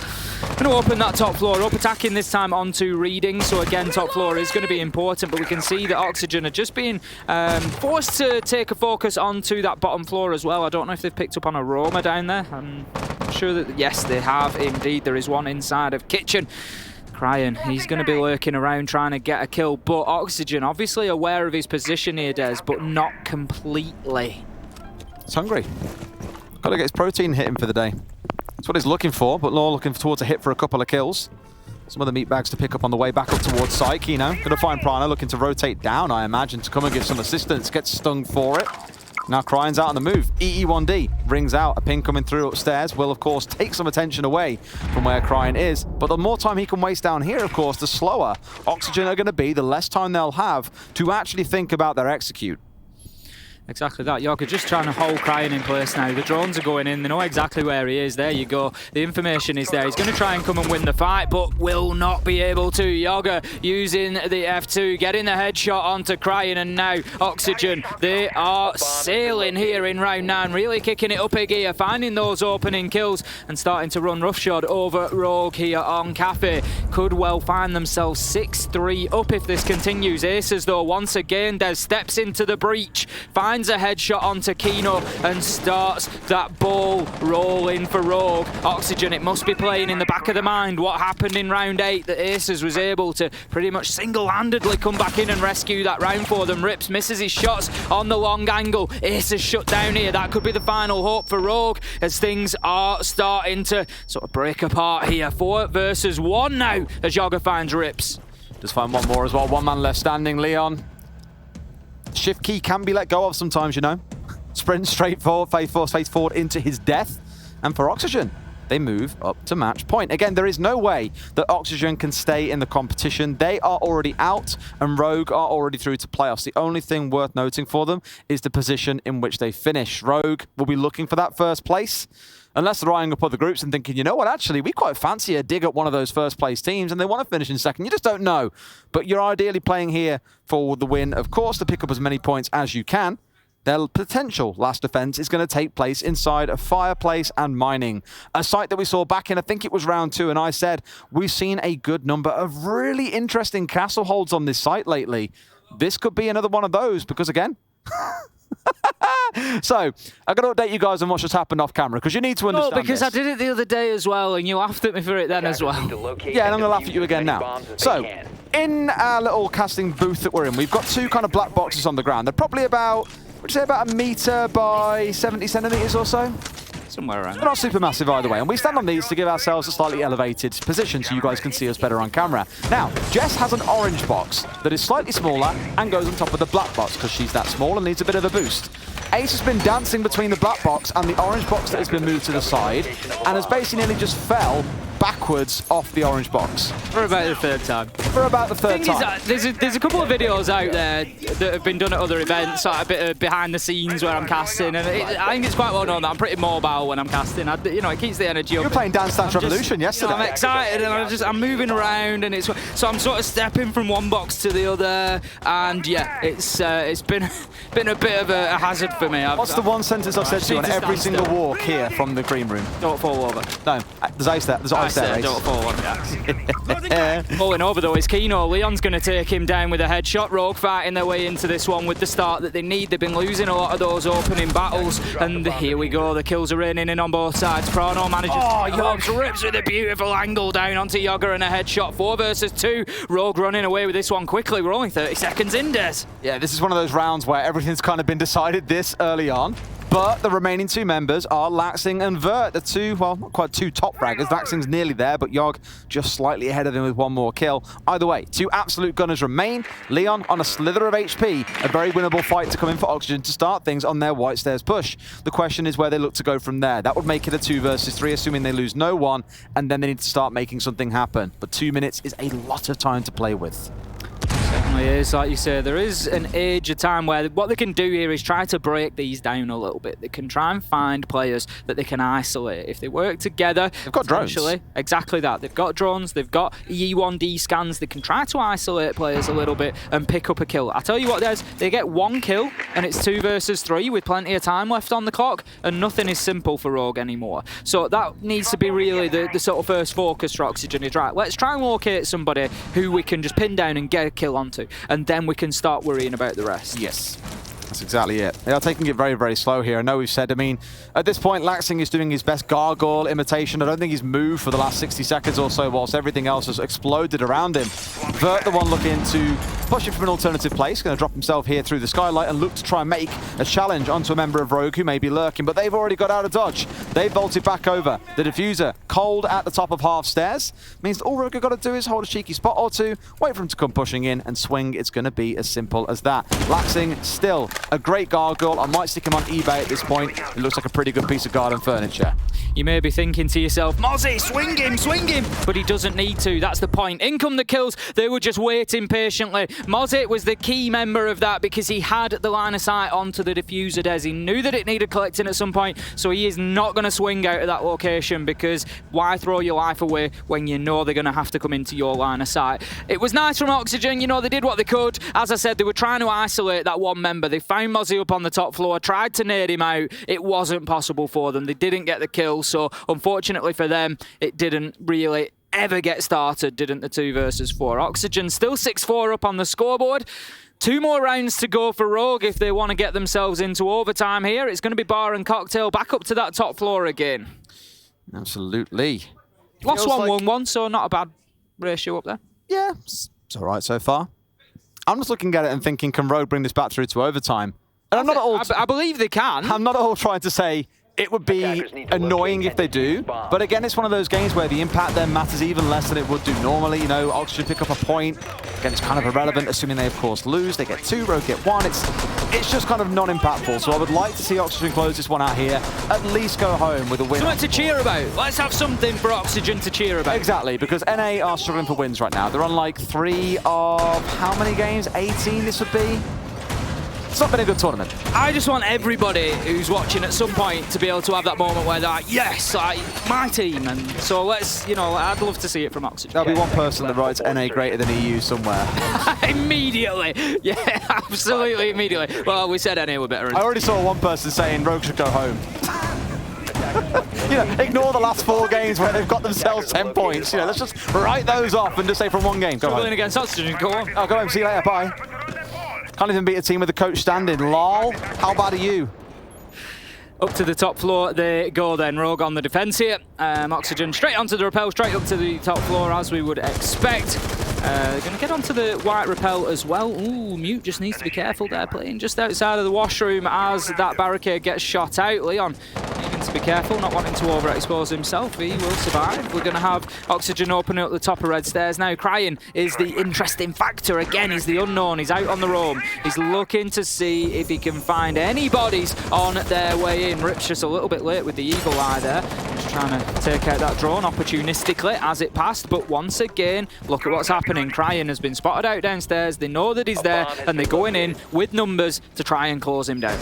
Going to open that top floor up, attacking this time onto Reading. So again, top floor is going to be important, but we can see that Oxygen are just being forced to take a focus onto that bottom floor as well. I don't know if they've picked up on a Roma down there. I'm sure that, yes, they have indeed. There is one inside of Kitchen. Crying. He's going to be lurking around trying to get a kill, but Oxygen obviously aware of his position here, Des, but not completely. It's hungry. Got to get his protein hitting for the day. That's what he's looking for, but Law looking towards a hit for a couple of kills. Some other meat bags to pick up on the way back up towards Psyche, you know. Going to find Prana looking to rotate down, I imagine, to come and give some assistance. Gets stung for it. Now Crying's out on the move. EE1D rings out. A ping coming through upstairs will, of course, take some attention away from where Crying is. But the more time he can waste down here, of course, the slower Oxygen are going to be, the less time they'll have to actually think about their execute. Exactly that. Yoga just trying to hold Crying in place now. The drones are going in. They know exactly where he is. There you go. The information is there. He's going to try and come and win the fight, but will not be able to. Yoga using the F2, getting the headshot onto Crying, and now Oxygen. They are sailing here in round 9, really kicking it up a gear, finding those opening kills and starting to run roughshod over Rogue here on Kafe. Could well find themselves 6-3 up if this continues. Aces, though, once again, Des steps into the breach, finds a headshot onto Kino and starts that ball rolling for Rogue. Oxygen, it must be playing in the back of the mind what happened in round 8, that Aces was able to pretty much single-handedly come back in and rescue that round for them. Rips misses his shots on the long angle. Aces shut down here. That could be the final hope for Rogue as things are starting to sort of break apart here. 4 versus 1 now as Yoga finds Rips. Just find one more as well. One man left standing, Leon. Shift key can be let go of sometimes, you know. Sprint straight forward, face forward into his death. And for Oxygen, they move up to match point. Again, there is no way that Oxygen can stay in the competition. They are already out and Rogue are already through to playoffs. The only thing worth noting for them is the position in which they finish. Rogue will be looking for that first place. Unless they're eyeing up other groups and thinking, you know what, actually, we quite fancy a dig at one of those first-place teams and they want to finish in second. You just don't know. But you're ideally playing here for the win, of course, to pick up as many points as you can. Their potential last defense is going to take place inside of Fireplace and Mining, a site that we saw back in, I think it was round 2, and I said, we've seen a good number of really interesting castle holds on this site lately. This could be another one of those, because again... So, I've got to update you guys on what's just happened off camera, because you need to understand because this. I did it the other day as well, and you laughed at me for it then as well. Yeah, and I'm going to laugh at you again now. So, in our little casting booth that we're in, we've got 2 kind of black boxes on the ground. They're probably about, would you say about 1 meter by 70 centimeters or so? Somewhere around. They're not super massive either way, and we stand on these to give ourselves a slightly elevated position so you guys can see us better on camera. Now, Jess has an orange box that is slightly smaller and goes on top of the black box because she's that small and needs a bit of a boost. Ace has been dancing between the black box and the orange box that has been moved to the side, and has basically nearly just fell backwards off the orange box. For about the third time. For about the third time. There's a couple of videos out there that have been done at other events, like a bit of behind the scenes where I'm casting, and I think it's quite well known that I'm pretty mobile when I'm casting. It keeps the energy up. You were playing Dance Dance Revolution yesterday. I'm excited, and I'm moving around, and so I'm sort of stepping from one box to the other, and yeah, it's been a bit of a hazard for me. What's the one sentence I've said to you on every single walk here from the green room? Don't fall over. No, there's ice there. There's ice there. Don't fall over. Falling over though is Kino. Leon's going to take him down with a headshot. Rogue fighting their way into this one with the start that they need. They've been losing a lot of those opening battles, and here we go. The kills are raining in on both sides. Prano manages. Yogs rips with a beautiful angle down onto Yoga and a headshot. 4 versus 2. Rogue running away with this one quickly. We're only 30 seconds in, Des. Yeah, this is one of those rounds where everything's kind of been decided this early on. But the remaining 2 members are Laxing and Vert, the 2, well, not quite 2 top fraggers. Laxing's nearly there, but Yogg just slightly ahead of him with 1 more kill. Either way, 2 absolute gunners remain. Leon on a slither of HP, a very winnable fight to come in for Oxygen to start things on their White Stairs push. The question is where they look to go from there. That would make it a 2 versus 3, assuming they lose no one, and then they need to start making something happen. But 2 minutes is a lot of time to play with. Certainly is, like you say, there is an age of time where what they can do here is try to break these down a little bit. They can try and find players that they can isolate. If they work together, they've got drones. Exactly that. They've got drones, they've got E1D scans. They can try to isolate players a little bit and pick up a kill. I tell you what, they get 1 kill and it's 2 versus 3 with plenty of time left on the clock, and nothing is simple for Rogue anymore. So that needs to be really the sort of first focus for Oxygen is, right, let's try and locate somebody who we can just pin down and get a kill onto, and then we can start worrying about the rest. Yes. That's exactly it. They are taking it very, very slow here. I know we've said, I mean, at this point, Laxing is doing his best gargoyle imitation. I don't think he's moved for the last 60 seconds or so, whilst everything else has exploded around him. Vert, the one looking to push it from an alternative place, going to drop himself here through the skylight and look to try and make a challenge onto a member of Rogue who may be lurking, but they've already got out of dodge. They've bolted back over. The diffuser, cold at the top of half stairs, means all Rogue have got to do is hold a cheeky spot or 2, wait for him to come pushing in and swing. It's going to be as simple as that. Laxing still a great gargoyle. I might stick him on eBay at this point. It looks like a pretty good piece of garden furniture. You may be thinking to yourself, Mozzie, swing him, but he doesn't need to. That's the point. In come the kills. They were just waiting patiently. Mozzie was the key member of that because he had the line of sight onto the diffuser Des. He knew that it needed collecting at some point, so he is not going to swing out of that location, because why throw your life away when you know they're going to have to come into your line of sight? It was nice from Oxygen. You know, they did what they could. As I said, they were trying to isolate that one member. They found Mozzie up on the top floor, tried to nade him out. It wasn't possible for them. They didn't get the kill, so unfortunately for them, it didn't really ever get started, didn't the 2 versus 4. Oxygen still 6-4 up on the scoreboard. 2 more rounds to go for Rogue if they want to get themselves into overtime here. It's going to be Bar and Cocktail back up to that top floor again. Absolutely. Lost 1-1-1, so not a bad ratio up there. Yeah, it's all right so far. I'm just looking at it and thinking, can Rogue bring this back through to overtime? And I'm not at all... I believe they can. I'm not at all trying to say it would be annoying if they do, but again, it's one of those games where the impact then matters even less than it would do normally. You know, Oxygen pick up a point. Again, it's kind of irrelevant, assuming they, of course, lose. They get 2, Rogue get 1. It's just kind of non-impactful, so I would like to see Oxygen close this one out here, at least go home with a win. Something to cheer about. Let's have something for Oxygen to cheer about. Exactly, because NA are struggling for wins right now. They're on like 3 of how many games? 18 this would be? It's not been a good tournament. I just want everybody who's watching at some point to be able to have that moment where they're like, yes, my team. And so let's, you know, I'd love to see it from Oxygen. There'll be one person that writes NA greater than EU somewhere. Immediately. Yeah, absolutely immediately. Well, we said NA were better. I already saw one person saying Rogue should go home. You know, ignore the last 4 games where they've got themselves 10 points. You know, let's just write those off and just say from one game, go home. Against Oxygen, go on. Oh, go home, see you later, bye. Can't even beat a team with the coach standing. Lol. How bad are you? Up to the top floor they go then. Rogue on the defense here. Oxygen straight onto the rappel, straight up to the top floor as we would expect. Going to get onto the white rappel as well. Ooh, Mute just needs to be careful there, playing just outside of the washroom as that barricade gets shot out. Leon needing to be careful, not wanting to overexpose himself. He will survive. We're going to have Oxygen opening up the top of red stairs now. Crying is the interesting factor. Again, he's the unknown. He's out on the roam. He's looking to see if he can find any bodies on their way in. Rip's just a little bit late with the eagle eye there. Just trying to take out that drone opportunistically as it passed. But once again, look at what's happening. Crying has been spotted out downstairs. They know that he's there, and they're going in with numbers to try and close him down.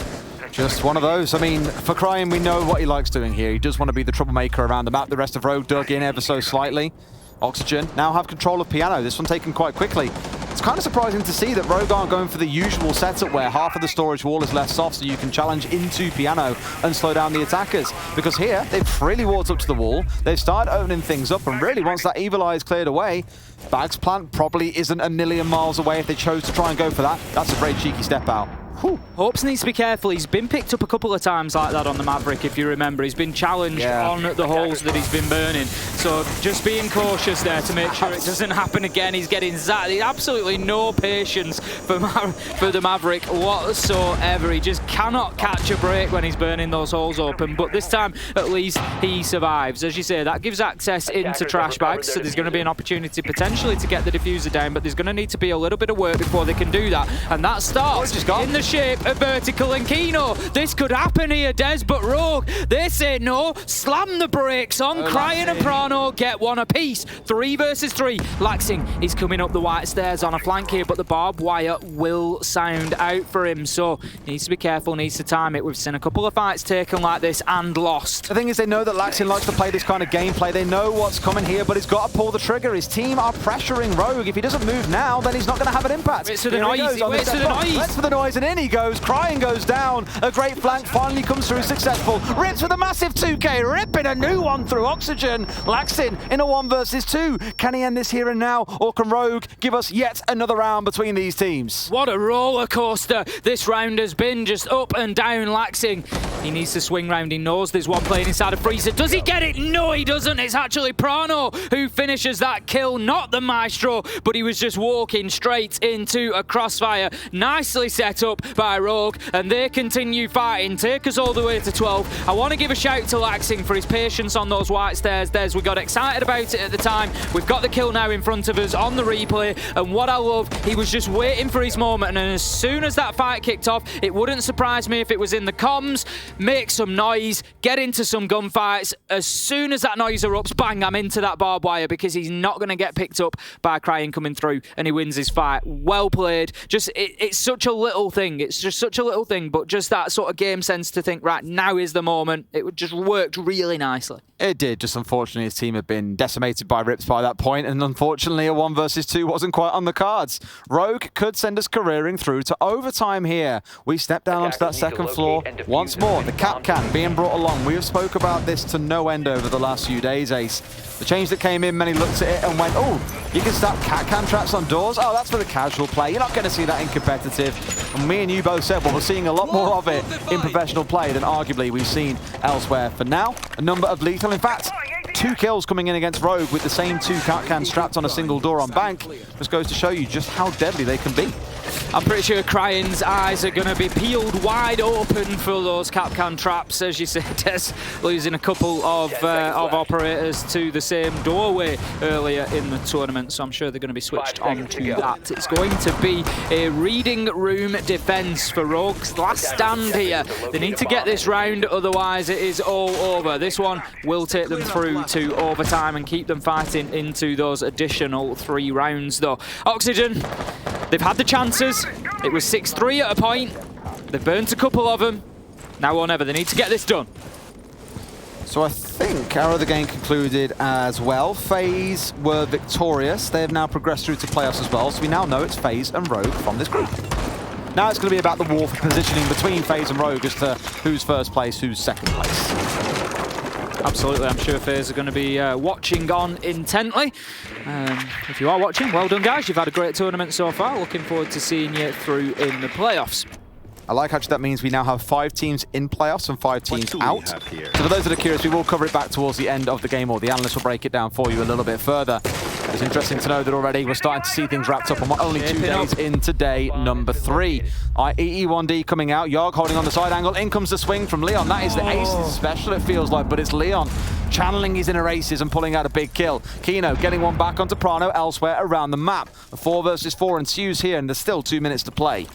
Just one of those. I mean, for Crying, we know what he likes doing here. He does want to be the troublemaker around the map. The rest of Rogue dug in ever so slightly. Oxygen now have control of Piano. This one taken quite quickly. It's kind of surprising to see that Rogue aren't going for the usual setup where half of the storage wall is left soft so you can challenge into Piano and slow down the attackers. Because here, they've freely walked up to the wall. They've started opening things up, and really, once that Evil Eye is cleared away, Bag's plant probably isn't a million miles away if they chose to try and go for that. That's a very cheeky step out. Whew. Hopes needs to be careful. He's been picked up a couple of times like that on the Maverick, if you remember. He's been challenged on the holes that he's been burning. So just being cautious there to make sure it doesn't happen again. He's getting zapped. Absolutely no patience for the Maverick whatsoever. He just cannot catch a break when he's burning those holes open. But this time, at least, he survives. As you say, that gives access into trash bags. So there's going to be an opportunity potentially to get the diffuser down. But there's going to need to be a little bit of work before they can do that. And that starts in the shape of Vertical and Kino. This could happen here, Des, but Rogue, they say no. Slam the brakes on. Crying and Prano get one apiece. 3 versus 3. Laxing is coming up the white stairs on a flank here, but the barbed wire will sound out for him, so needs to be careful, needs to time it. We've seen a couple of fights taken like this and lost. The thing is, they know that Laxing likes to play this kind of gameplay. They know what's coming here, but he's got to pull the trigger. His team are pressuring Rogue. If he doesn't move now, then he's not going to have an impact. Waits for the noise. Waits for the noise. Waits for the noise, and in he goes. Crying goes down. A great flank finally comes through successful. Rips with a massive 2K, ripping a new one through Oxygen. Laxing in a 1 versus 2. Can he end this here and now, or can Rogue give us yet another round between these teams? What a roller coaster this round has been, just up and down. Laxing, he needs to swing round. He knows there's one playing inside a freezer. Does he get it? No, he doesn't. It's actually Prano who finishes that kill, not the Maestro, but he was just walking straight into a crossfire. Nicely set up by Rogue, and they continue fighting, take us all the way to 12. I want to give a shout to Laxing for his patience on those white stairs. We got excited about it at the time. We've got the kill now in front of us on the replay, and what I love, he was just waiting for his moment, and as soon as that fight kicked off, it wouldn't surprise me if it was in the comms, make some noise, get into some gunfights. As soon as that noise erupts, bang, I'm into that barbed wire, because he's not going to get picked up by Crying coming through, and he wins his fight. Well played. Just, it's such a little thing. It's just such a little thing, but just that sort of game sense to think, right, now is the moment. It just worked really nicely. It did, just unfortunately his team had been decimated by Rips by that point, and unfortunately a 1 versus 2 wasn't quite on the cards. Rogue could send us careering through to overtime here. We step down onto that second floor once more. The cap can being brought along. We have spoke about this to no end over the last few days, Ace. The change that came in, many looked at it and went, oh, you can stack cat can traps on doors? Oh, that's for the casual play. You're not going to see that in competitive. And me and you both said, well, we're seeing a lot more of it in professional play than arguably we've seen elsewhere. For now, a number of lethal. In fact, 2 kills coming in against Rogue with the same 2 cat cans strapped on a single door on Bank. Just goes to show you just how deadly they can be. I'm pretty sure Crying's eyes are going to be peeled wide open for those Capcan traps, as you said, Des, losing a couple of operators to the same doorway earlier in the tournament, so I'm sure they're going to be switched on to that. It's going to be a reading room defense for Rogue's last stand here. They need to get this round, otherwise it is all over. This one will take them through to overtime and keep them fighting into those additional 3 rounds, though. Oxygen, they've had the chances. It was 6-3 at a point. They've burnt a couple of them. Now or never. They need to get this done. So I think our other game concluded as well. FaZe were victorious. They have now progressed through to playoffs as well. So we now know it's FaZe and Rogue from this group. Now it's going to be about the war for positioning between FaZe and Rogue as to who's first place, who's second place. Absolutely, I'm sure FaZe are going to be watching on intently. If you are watching, well done guys, you've had a great tournament so far. Looking forward to seeing you through in the playoffs. I like actually that means we now have 5 teams in playoffs and 5 teams out. So for those that are curious, we will cover it back towards the end of the game, or the analyst will break it down for you a little bit further. It's interesting to know that already we're starting to see things wrapped up, and we're only 2 days into day number 3. EE1D coming out, Yogg holding on the side angle, in comes the swing from Leon. That is the aces special, it feels like, but it's Leon channeling his inner aces and pulling out a big kill. Kino getting one back onto Prano elsewhere around the map. A 4 versus 4 ensues here, and there's still 2 minutes to play.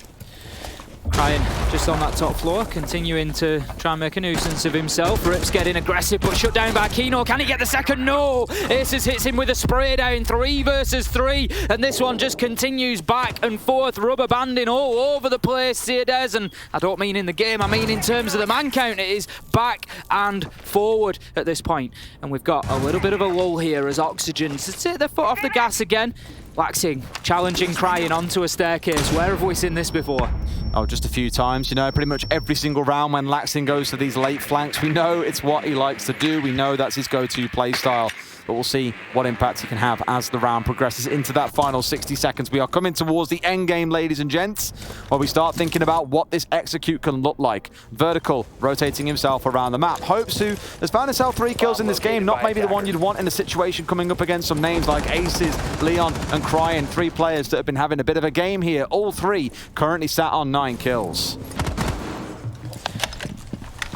Ryan just on that top floor, continuing to try and make a nuisance of himself. Rip's getting aggressive, but shut down by Kino. Can he get the second? No! Aces hits him with a spray down, 3 versus 3, and this one just continues back and forth, rubber banding all over the place, Seades, and I don't mean in the game, I mean in terms of the man count. It is back and forward at this point, and we've got a little bit of a lull here as Oxygen to take their foot off the gas again. Laxing, challenging Crying onto a staircase. Where have we seen this before? Oh, just a few times. You know, pretty much every single round when Laxing goes to these late flanks, we know it's what he likes to do. We know that's his go-to play style. But we'll see what impact he can have as the round progresses into that final 60 seconds. We are coming towards the end game, ladies and gents, where we start thinking about what this execute can look like. Vertical, rotating himself around the map. Hopes, who has found himself 3 kills in this game, not maybe the one you'd want in a situation coming up against some names like Aces, Leon, and Crying. 3 players that have been having a bit of a game here. All 3 currently sat on 9 kills.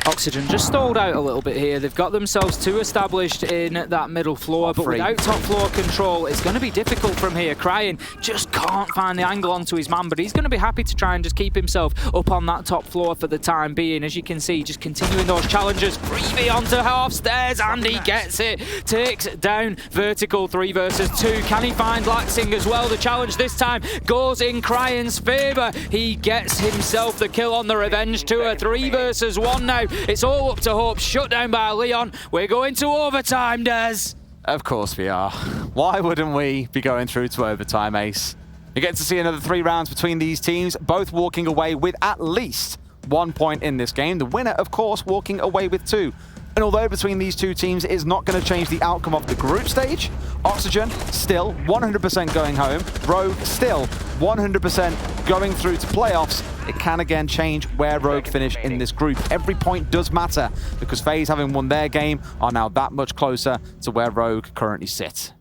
Oxygen just stalled out a little bit here. They've got themselves 2 established in that middle floor, but without top floor control, it's going to be difficult from here. Crying just can't find the angle onto his man, but he's going to be happy to try and just keep himself up on that top floor for the time being. As you can see, just continuing those challenges. Freebie onto half stairs, and he gets it. Takes down Vertical, 3 versus 2. Can he find Laxing as well? The challenge this time goes in Crying's favour. He gets himself the kill on the revenge tour. 3 versus 1 now. It's all up to Hope, shut down by Leon. We're going to overtime, Des. Of course we are. Why wouldn't we be going through to overtime, Ace? You get to see another 3 rounds between these teams, both walking away with at least 1 point in this game. The winner, of course, walking away with 2. And although between these 2 teams it is not going to change the outcome of the group stage, Oxygen still 100% going home, Rogue still 100% going through to playoffs. It can again change where Rogue finish in this group. Every point does matter because FaZe, having won their game, are now that much closer to where Rogue currently sit.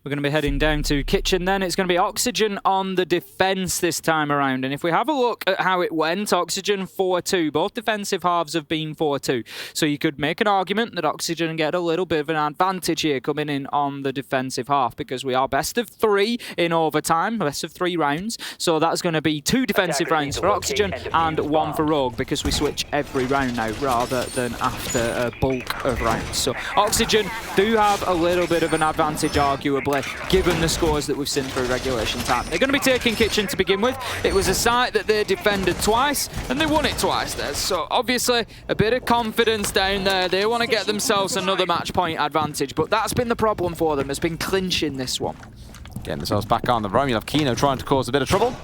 We're going to be heading down to Kitchen then. It's going to be Oxygen on the defense this time around. And if we have a look at how it went, Oxygen 4-2. Both defensive halves have been 4-2. So you could make an argument that Oxygen get a little bit of an advantage here coming in on the defensive half because we are best of 3 in overtime, best of 3 rounds. So that's going to be 2 defensive rounds for Oxygen and 1 for Rogue because we switch every round now rather than after a bulk of rounds. So Oxygen do have a little bit of an advantage, arguably, given the scores that we've seen through regulation time. They're going to be taking Kitchen to begin with. It was a site that they defended twice, and they won it twice there. So obviously, a bit of confidence down there. They want to get themselves another match point advantage, but that's been the problem for them, has been clinching this one. Getting themselves back on the roam. You'll have Kino trying to cause a bit of trouble.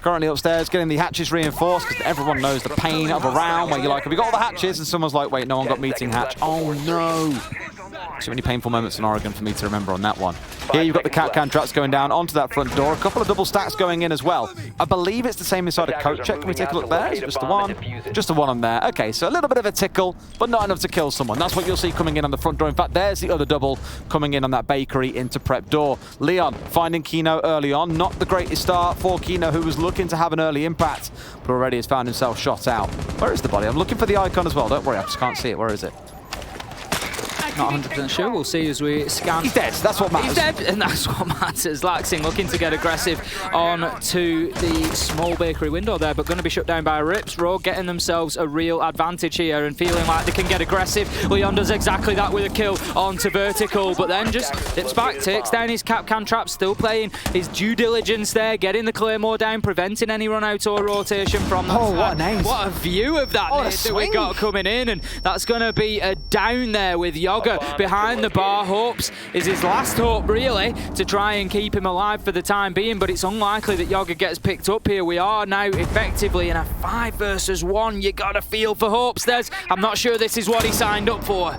Currently upstairs, getting the hatches reinforced, because everyone knows the pain of a round where you're like, have we got all the hatches? And someone's like, wait, no one got meeting hatch. Oh no. So many painful moments in Oregon for me to remember on that one. Here you've got the Capcan traps going down onto that front door. A couple of double stacks going in as well. I believe it's the same inside a coat check. Can we take a look there? It's just the one. Just the one on there. Okay, so a little bit of a tickle, but not enough to kill someone. That's what you'll see coming in on the front door. In fact, there's the other double coming in on that bakery into prep door. Leon finding Kino early on. Not the greatest start for Kino, who was looking to have an early impact, but already has found himself shot out. Where is the body? I'm looking for the icon as well. Don't worry, I just can't see it. Where is it? Not 100% sure. We'll see as we scan. He's dead. That's what matters. He's dead, and that's what matters. Laxing looking to get aggressive on to the small bakery window there, but going to be shut down by Rips. Rogue getting themselves a real advantage here and feeling like they can get aggressive. Leon does exactly that with a kill onto Vertical, but then just dips back, takes down his Capcan trap, still playing his due diligence there, getting the Claymore down, preventing any run-out or rotation from that. Oh, what a nade. What a view of that nade that we got coming in, and that's going to be a down there with Yogg behind the bar. Hopes is his last hope, really, to try and keep him alive for the time being, but it's unlikely that Yogg gets picked up here. We are now effectively in a 5 versus 1. You got to feel for Hopes. I'm not sure this is what he signed up for.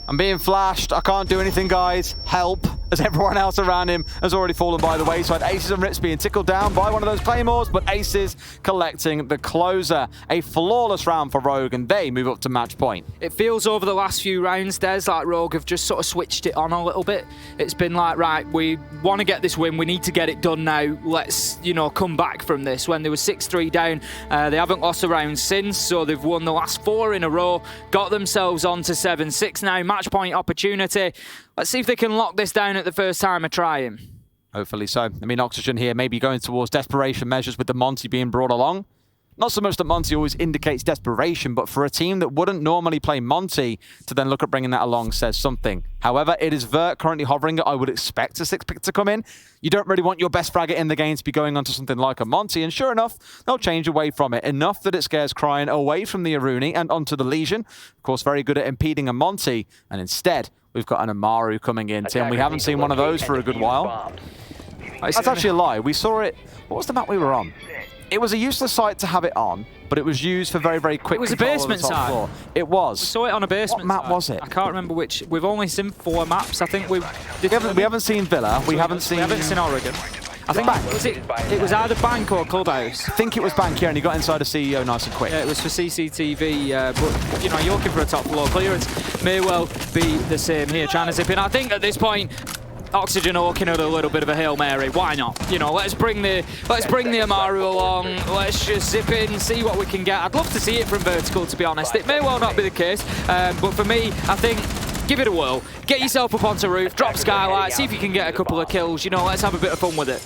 I'm being flashed. I can't do anything, guys. Help. as everyone else around him has already fallen by the wayside. Aces and Rips being tickled down by one of those claymores, but Aces collecting the closer. A flawless round for Rogue, and they move up to match point. It feels over the last few rounds, Des, like Rogue have just sort of switched it on a little bit. It's been like, right, we want to get this win. We need to get it done now. Let's, come back from this. When they were 6-3 down, they haven't lost a round since, so they've won the last 4 in a row, got themselves on to 7-6 now. Match point opportunity. Let's see if they can lock this down at the first time of trying. Hopefully so. I mean, Oxygen here maybe going towards desperation measures with the Monty being brought along. Not so much that Monty always indicates desperation, but for a team that wouldn't normally play Monty to then look at bringing that along says something. However, it is Vert currently hovering. I would expect a 6-pick to come in. You don't really want your best fragger in the game to be going onto something like a Monty, and sure enough, they'll change away from it. Enough that it scares Cryin away from the Aruni and onto the Legion. Of course, very good at impeding a Monty, and instead, we've got an Amaru coming in, Tim. We haven't seen one of those for a good while. That's actually a lie. We saw it... What was the map we were on? It was a useless site to have it on, but it was used for very, very quick. It was a basement site. Floor. It was. We saw it on a basement. What map was it? I can't remember which. We've only seen 4 maps. I think we haven't seen Villa. We haven't seen Oregon. I think it was either Bank or Clubhouse. I think it was Bank here, and he got inside a CEO nice and quick. Yeah, it was for CCTV, but you're looking for a top floor clearance. May well be the same here, trying to zip in. I think at this point, Oxygen are looking at a little bit of a Hail Mary. Why not? Let's bring the Amaru along. Let's just zip in, see what we can get. I'd love to see it from vertical, to be honest. It may well not be the case, but for me, I think give it a whirl. Get yourself up onto roof, drop skylight, see if you can get a couple of kills. Let's have a bit of fun with it.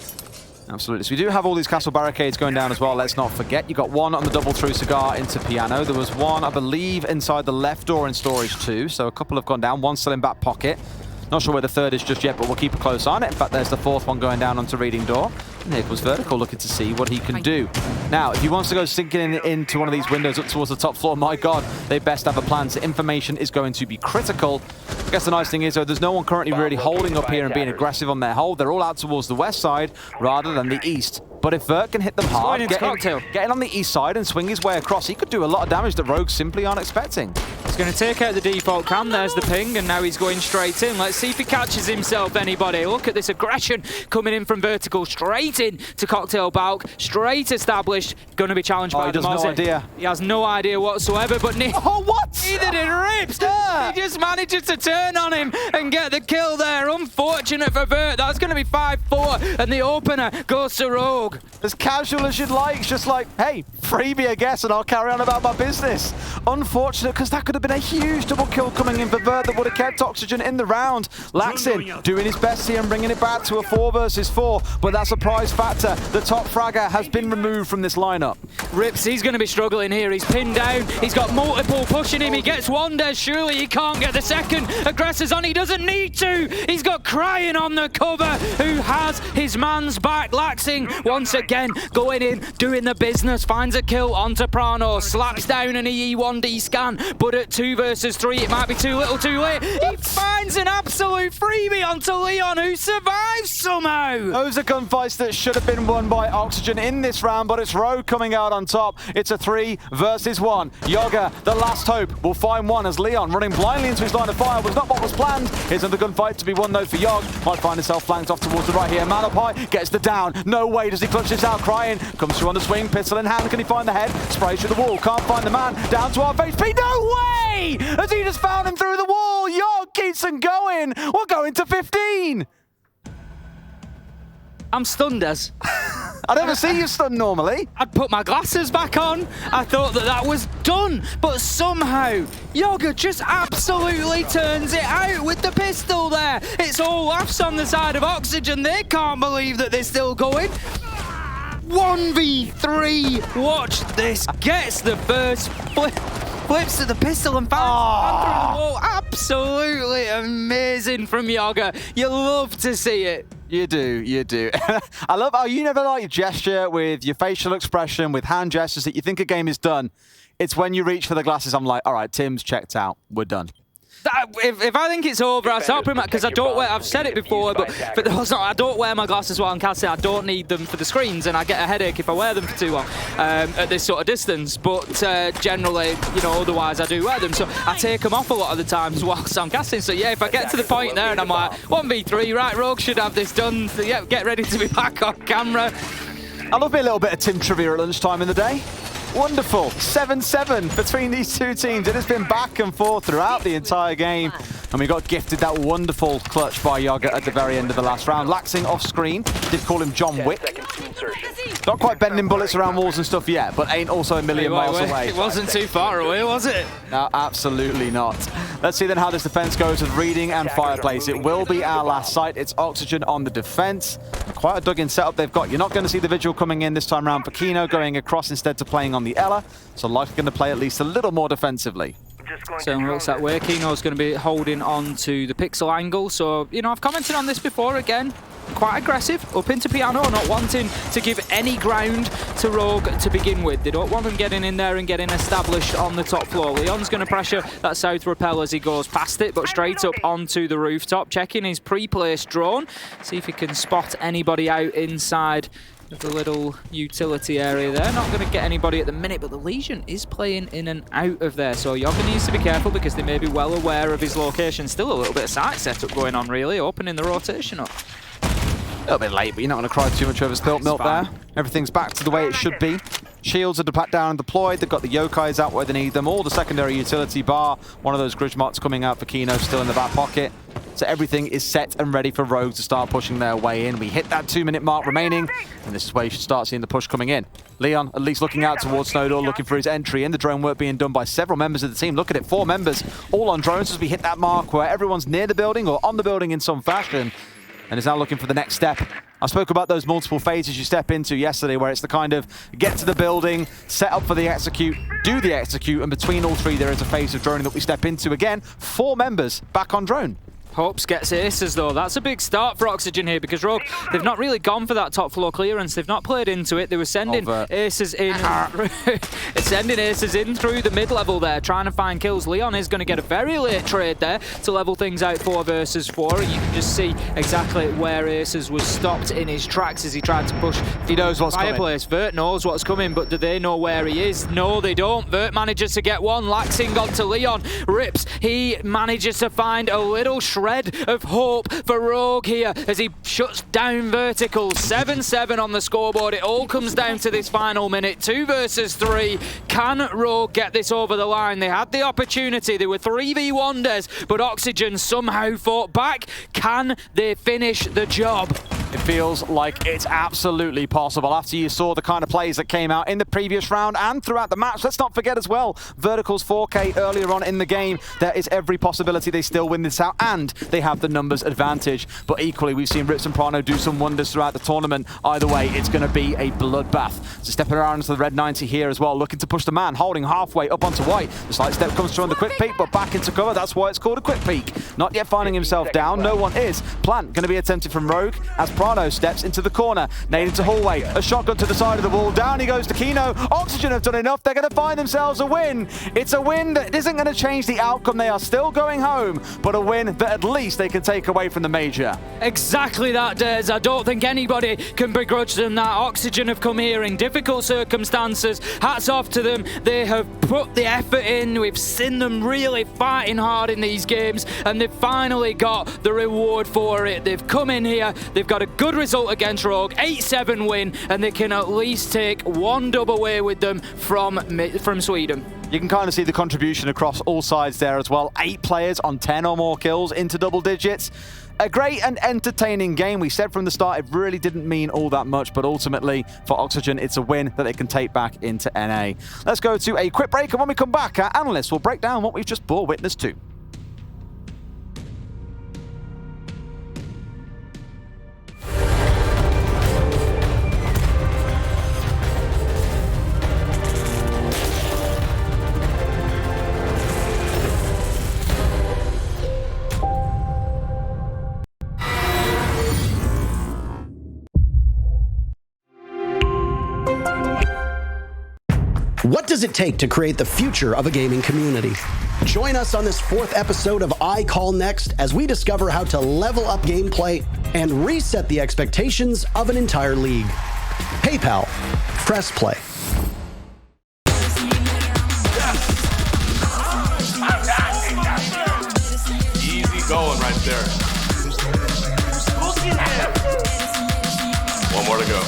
Absolutely. So we do have all these castle barricades going down as well. Let's not forget. You got one on the double through cigar into piano. There was one, I believe, inside the left door in storage too. So a couple have gone down. One still in back pocket. Not sure where the third is just yet, but we'll keep a close eye on it. In fact, there's the 4th one going down onto reading door. And here comes Vertical looking to see what he can do. Now, if he wants to go sinking into one of these windows up towards the top floor, my God, they best have a plan. So information is going to be critical. I guess the nice thing is, though, there's no one currently really holding up here and being aggressive on their hold. They're all out towards the west side rather than the east. But if Vert can hit them hard, get in on the east side and swing his way across, he could do a lot of damage that Rogue simply aren't expecting. He's going to take out the default cam. There's the ping, and now he's going straight in. Let's see if he catches himself, anybody. Look at this aggression coming in from Vertical, straight in to Cocktail Balk, straight established. Going to be challenged by the Mozzie. No idea. He has no idea whatsoever, but what? Neither did Rips. Yeah. He just manages to turn on him and get the kill there. Unfortunate for Vert. That's going to be 5-4, and the opener goes to Rogue. As casual as you'd like, it's just like, hey, freebie, I guess, and I'll carry on about my business. Unfortunate, because that could have been a huge double kill coming in for Vert that would have kept Oxygen in the round. Laxin doing his best here and bringing it back to a 4 versus 4, but that surprise factor, the top fragger, has been removed from this lineup. Rips, he's going to be struggling here. He's pinned down. He's got multiple pushing him. He gets one there. Surely he can't get the second. Aggressor's on. He doesn't need to. He's got Cryin on the cover, who has his man's back. Laxing once again going in, doing the business. Finds a kill onto Prano. Slaps down an E1D scan, but at 2 versus 3, it might be too little too late. He finds an absolute freebie onto Leon, who survives somehow. Those are gunfights that should have been won by Oxygen in this round, but it's Rogue coming out on top. It's a 3 versus 1. Yoga, the last hope, will find one as Leon, running blindly into his line of fire, was not what was planned. Here's another gunfight to be won though for Yog. Might find himself flanked off towards the right here. Man up high, gets the down. No way does he clutch this out. Cryin comes through on the swing, pistol in hand. Can he find the head? Sprays through the wall, can't find the man. Down to our HP. No way! As he just found him through the wall. Yog keeps on going. We're going to 15. I'm stunned, as I never see you stunned normally. I'd put my glasses back on. I thought that was done, but somehow Yoga just absolutely turns it out with the pistol there. It's all laughs on the side of Oxygen. They can't believe that they're still going. 1v3. Watch this. Gets the first flips to the pistol and finds through the wall. Absolutely amazing from Yoga. You love to see it. You do, you do. I love how you never like gesture with your facial expression, with hand gestures that you think a game is done. It's when you reach for the glasses, I'm like, all right, Tim's checked out. We're done. If I think it's over, I start putting because I don't wear. I've said it before, but also I don't wear my glasses while I'm casting. I don't need them for the screens, and I get a headache if I wear them for too long at this sort of distance. But generally, you know, otherwise I do wear them. So I take them off a lot of the times whilst I'm casting. So yeah, if I get to the point there and I'm like 1v3, right, Rogue should have this done. So, yeah, get ready to be back on camera. I love me a little bit of Tim trivia at lunchtime in the day. Wonderful. 7-7 between these two teams. It has been back and forth throughout the entire game. And we got gifted that wonderful clutch by Yaga at the very end of the last round. Laxing off screen. Did call him John Wick. Not quite bending bullets around walls and stuff yet, but ain't also a million miles away. It wasn't too far away, was it? No, absolutely not. Let's see then how this defense goes with Reading and Fireplace. It will be our last sight. It's Oxygen on the defense. Quite a dug-in setup they've got. You're not going to see the Vigil coming in this time around for Kino, going across instead to playing on the Ella. So likely going to play at least a little more defensively. So it looks that way. Kino's going to be holding on to the pixel angle. So, you know, I've commented on this before again. Quite aggressive, up into Piano, not wanting to give any ground to Rogue to begin with. They don't want them getting in there and getting established on the top floor. Leon's going to pressure that south rappel as he goes past it, but straight up onto the rooftop, checking his pre-placed drone. See if he can spot anybody out inside of the little utility area there. Not going to get anybody at the minute, but the Legion is playing in and out of there. So Yoga needs to be careful because they may be well aware of his location. Still a little bit of site setup going on, really, opening the rotation up. A little bit late, but you're not going to cry too much over spilt milk there. Everything's back to the way it should be. Shields are down and deployed. They've got the Yokais out where they need them. All the secondary utility bar. One of those Gridmots coming out for Kino still in the back pocket. So everything is set and ready for Rogue to start pushing their way in. We hit that 2-minute mark remaining, and this is where you should start seeing the push coming in. Leon at least looking out towards Snowdor, looking for his entry in. The drone work being done by several members of the team. Look at it, 4 members all on drones as we hit that mark where everyone's near the building or on the building in some fashion, and is now looking for the next step. I spoke about those multiple phases you step into yesterday, where it's the kind of get to the building, set up for the execute, do the execute, and between all three there is a phase of droning that we step into. Again, 4 members back on drone. Hopes gets aces though. That's a big start for Oxygen here because Rogue, they've not really gone for that top floor clearance. They've not played into it. They were sending aces in, sending aces in through the mid-level there, trying to find kills. Leon is going to get a very late trade there to level things out 4 versus 4. And you can just see exactly where aces was stopped in his tracks as he tried to push. He knows what's Fireplace. coming. Vert knows what's coming, but do they know where he is? No, they don't. Vert manages to get one. Laxing onto Leon. Rips. He manages to find a little shred of hope for Rogue here as he shuts down Vertical. 7-7 on the scoreboard. It all comes down to this final minute. 2 versus 3. Can Rogue get this over the line? They had the opportunity. They were 3v1-des, but Oxygen somehow fought back. Can they finish the job? It feels like it's absolutely possible after you saw the kind of plays that came out in the previous round and throughout the match. Let's not forget as well, Vertical's 4K earlier on in the game. There is every possibility they still win this out, and they have the numbers advantage. But equally, we've seen Rips and Prano do some wonders throughout the tournament. Either way, it's going to be a bloodbath. So stepping around into the red 90 here as well, looking to push the man, holding halfway up onto White. The slight step comes through on the quick peek, but back into cover. That's why it's called a quick peek. Not yet finding himself down. No one is. Plant going to be attempted from Rogue as Prano steps into the corner. Nade into hallway. A shotgun to the side of the wall. Down he goes to Kino. Oxygen have done enough. They're going to find themselves a win. It's a win that isn't going to change the outcome. They are still going home, but a win that at least they can take away from the major. Exactly that, Des. I don't think anybody can begrudge them that. Oxygen have come here in difficult circumstances. Hats off to them. They have put the effort in. We've seen them really fighting hard in these games, and they've finally got the reward for it. They've come in here. They've got a good result against Rogue. 8-7 win, and they can at least take 1 dub away with them from Sweden. You can kind of see the contribution across all sides there as well. 8 players on 10 or more kills into double digits. A great and entertaining game. We said from the start it really didn't mean all that much, but ultimately for Oxygen it's a win that they can take back into NA. Let's go to a quick break, and when we come back, our analysts will break down what we've just bore witness to. What does it take to create the future of a gaming community? Join us on this 4th episode of I Call Next as we discover how to level up gameplay and reset the expectations of an entire league. PayPal, press play. Easy going right there. One more to go.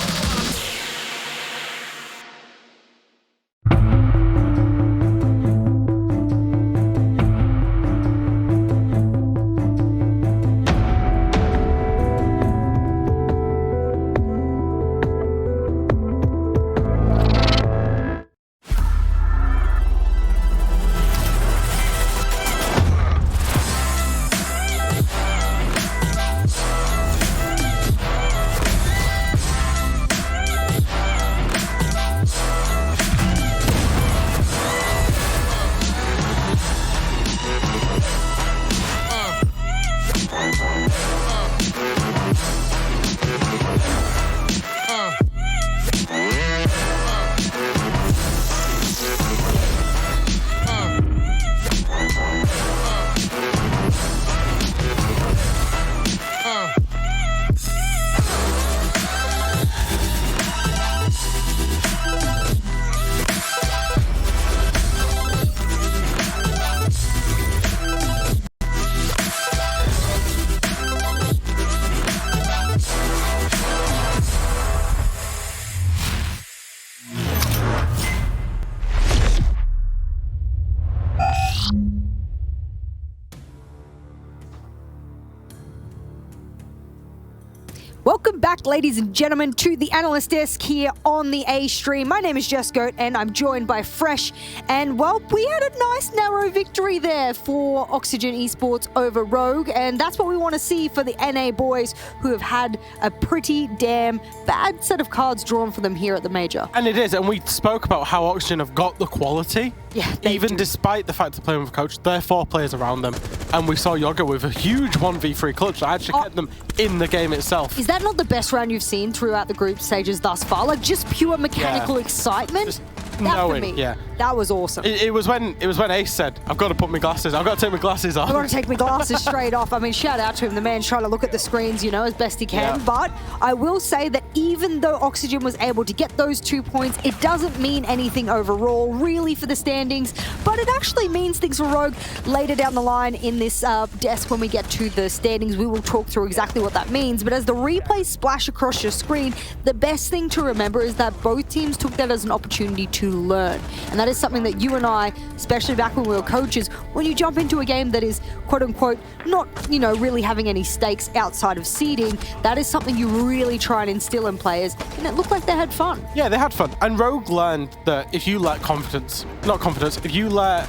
Welcome back, ladies and gentlemen, to the Analyst Desk here on the A Stream. My name is Jess Goat, and I'm joined by Fresh. And, well, we had a nice narrow victory there for Oxygen Esports over Rogue, and that's what we want to see for the NA boys, who have had a pretty damn bad set of cards drawn for them here at the Major. And it is, and we spoke about how Oxygen have got the quality. Yeah, even do. Despite the fact they're playing with a coach, there are 4 players around them. And we saw Yoga with a huge 1v3 clutch that actually kept them in the game itself. Is that not the best round you've seen throughout the group stages thus far? Like, just pure mechanical excitement? Just that for me, that was awesome. It was when Ace said, I've got to put my glasses, I've got to take my glasses off. I've got to take my glasses straight off. I mean, shout out to him. The man's trying to look at the screens, you know, as best he can. Yeah. But I will say that even though Oxygen was able to get those 2 points, it doesn't mean anything overall, really, for the standings. But it actually means things for Rogue later down the line in this desk. When we get to the standings, we will talk through exactly what that means. But as the replays splash across your screen, the best thing to remember is that both teams took that as an opportunity to learn. And that is something that you and I, especially back when we were coaches, when you jump into a game that is, quote unquote, not, you know, really having any stakes outside of seeding, that is something you really try and instill in players. And it looked like they had fun. Yeah, they had fun. And Rogue learned that if you let if you let,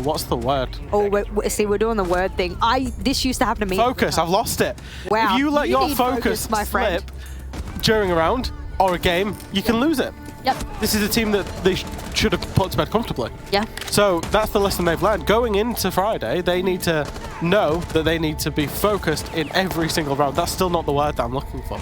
what's the word? Oh, see, we're doing the word thing. This used to happen to me. Focus, I've lost it. Wow. If you let your need focus my friend. slip during a round or a game, you can lose it. Yep. This is a team that they should have put to bed comfortably. Yeah. So that's the lesson they've learned. Going into Friday, they need to know that they need to be focused in every single round. That's still not the word that I'm looking for.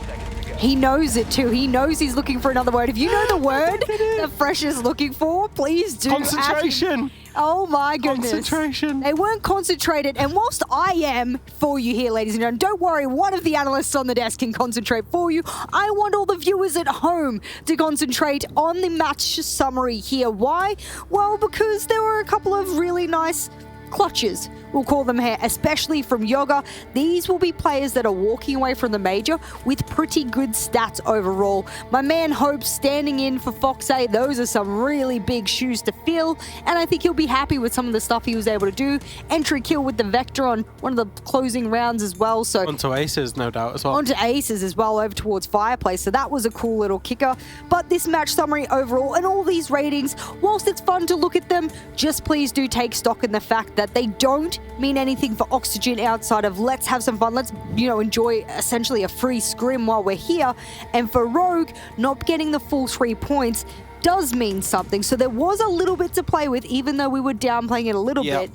He knows it too. He knows he's looking for another word. If you know the word that Fresh is looking for, please do. Concentration. Oh my goodness. Concentration. They weren't concentrated. And whilst I am for you here, ladies and gentlemen, don't worry, one of the analysts on the desk can concentrate for you. I want all the viewers at home to concentrate on the match summary here. Why? Well, because there were a couple of really nice clutches, we'll call them here, especially from Yoga. These will be players that are walking away from the Major with pretty good stats overall. My man Hope standing in for Fox A, those are some really big shoes to fill, and I think he'll be happy with some of the stuff he was able to do. Entry kill with the Vector on one of the closing rounds as well. So onto Aces, no doubt, as well. Onto Aces as well, over towards Fireplace. So that was a cool little kicker. But this match summary overall, and all these ratings, whilst it's fun to look at them, just please do take stock in the fact that they don't mean anything for Oxygen outside of let's have some fun, let's, you know, enjoy essentially a free scrim while we're here. And for Rogue, not getting the full 3 points does mean something. So there was a little bit to play with, even though we were downplaying it a little bit.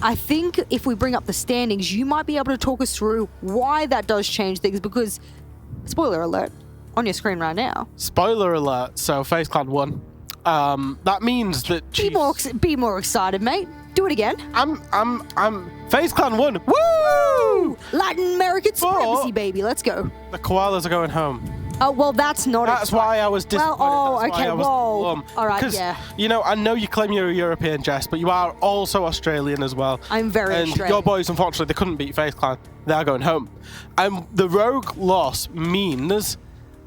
I think if we bring up the standings, you might be able to talk us through why that does change things, because, spoiler alert, on your screen right now. Spoiler alert, so FaZe Clan won. That means that Be more excited, mate. Do it again. FaZe Clan won. Woo! Latin American supremacy, baby. Let's go. The koalas are going home. Oh, well, that's not That's why I was disappointed. Well, That's why okay, I was whoa. All right, because, yeah. you know, I know you claim you're a European, Jess, but you are also Australian as well. I'm very and Australian. your boys, unfortunately, they couldn't beat FaZe Clan. They are going home. And the Rogue loss means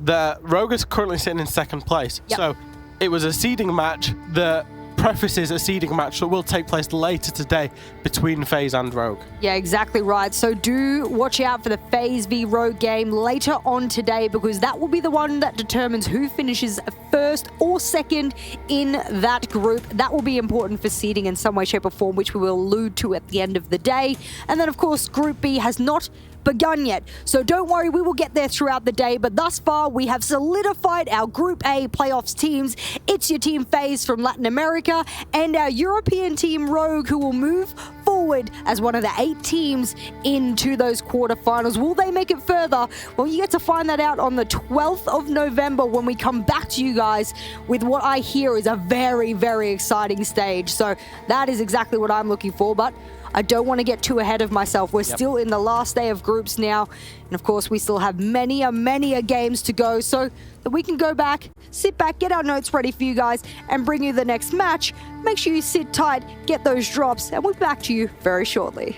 that Rogue is currently sitting in second place. Yep. So it was a seeding match that prefaces a seeding match that will take place later today between FaZe and Rogue. Yeah, exactly right. So do watch out for the FaZe v Rogue game later on today, because that will be the one that determines who finishes first or second in that group. That will be important for seeding in some way, shape or form, which we will allude to at the end of the day. And then, of course, Group B has not begun yet. So don't worry, we will get there throughout the day. But thus far, we have solidified our Group A playoffs teams. It's your team FaZe from Latin America and our European team Rogue, who will move forward as one of the 8 teams into those quarterfinals. Will they make it further? Well, you get to find that out on the 12th of November when we come back to you guys with what I hear is a very, very exciting stage. So that is exactly what I'm looking for. But I don't want to get too ahead of myself. We're still in the last day of groups now. And of course, we still have many games to go, so that we can go back, sit back, get our notes ready for you guys, and bring you the next match. Make sure you sit tight, get those drops, and we'll be back to you very shortly.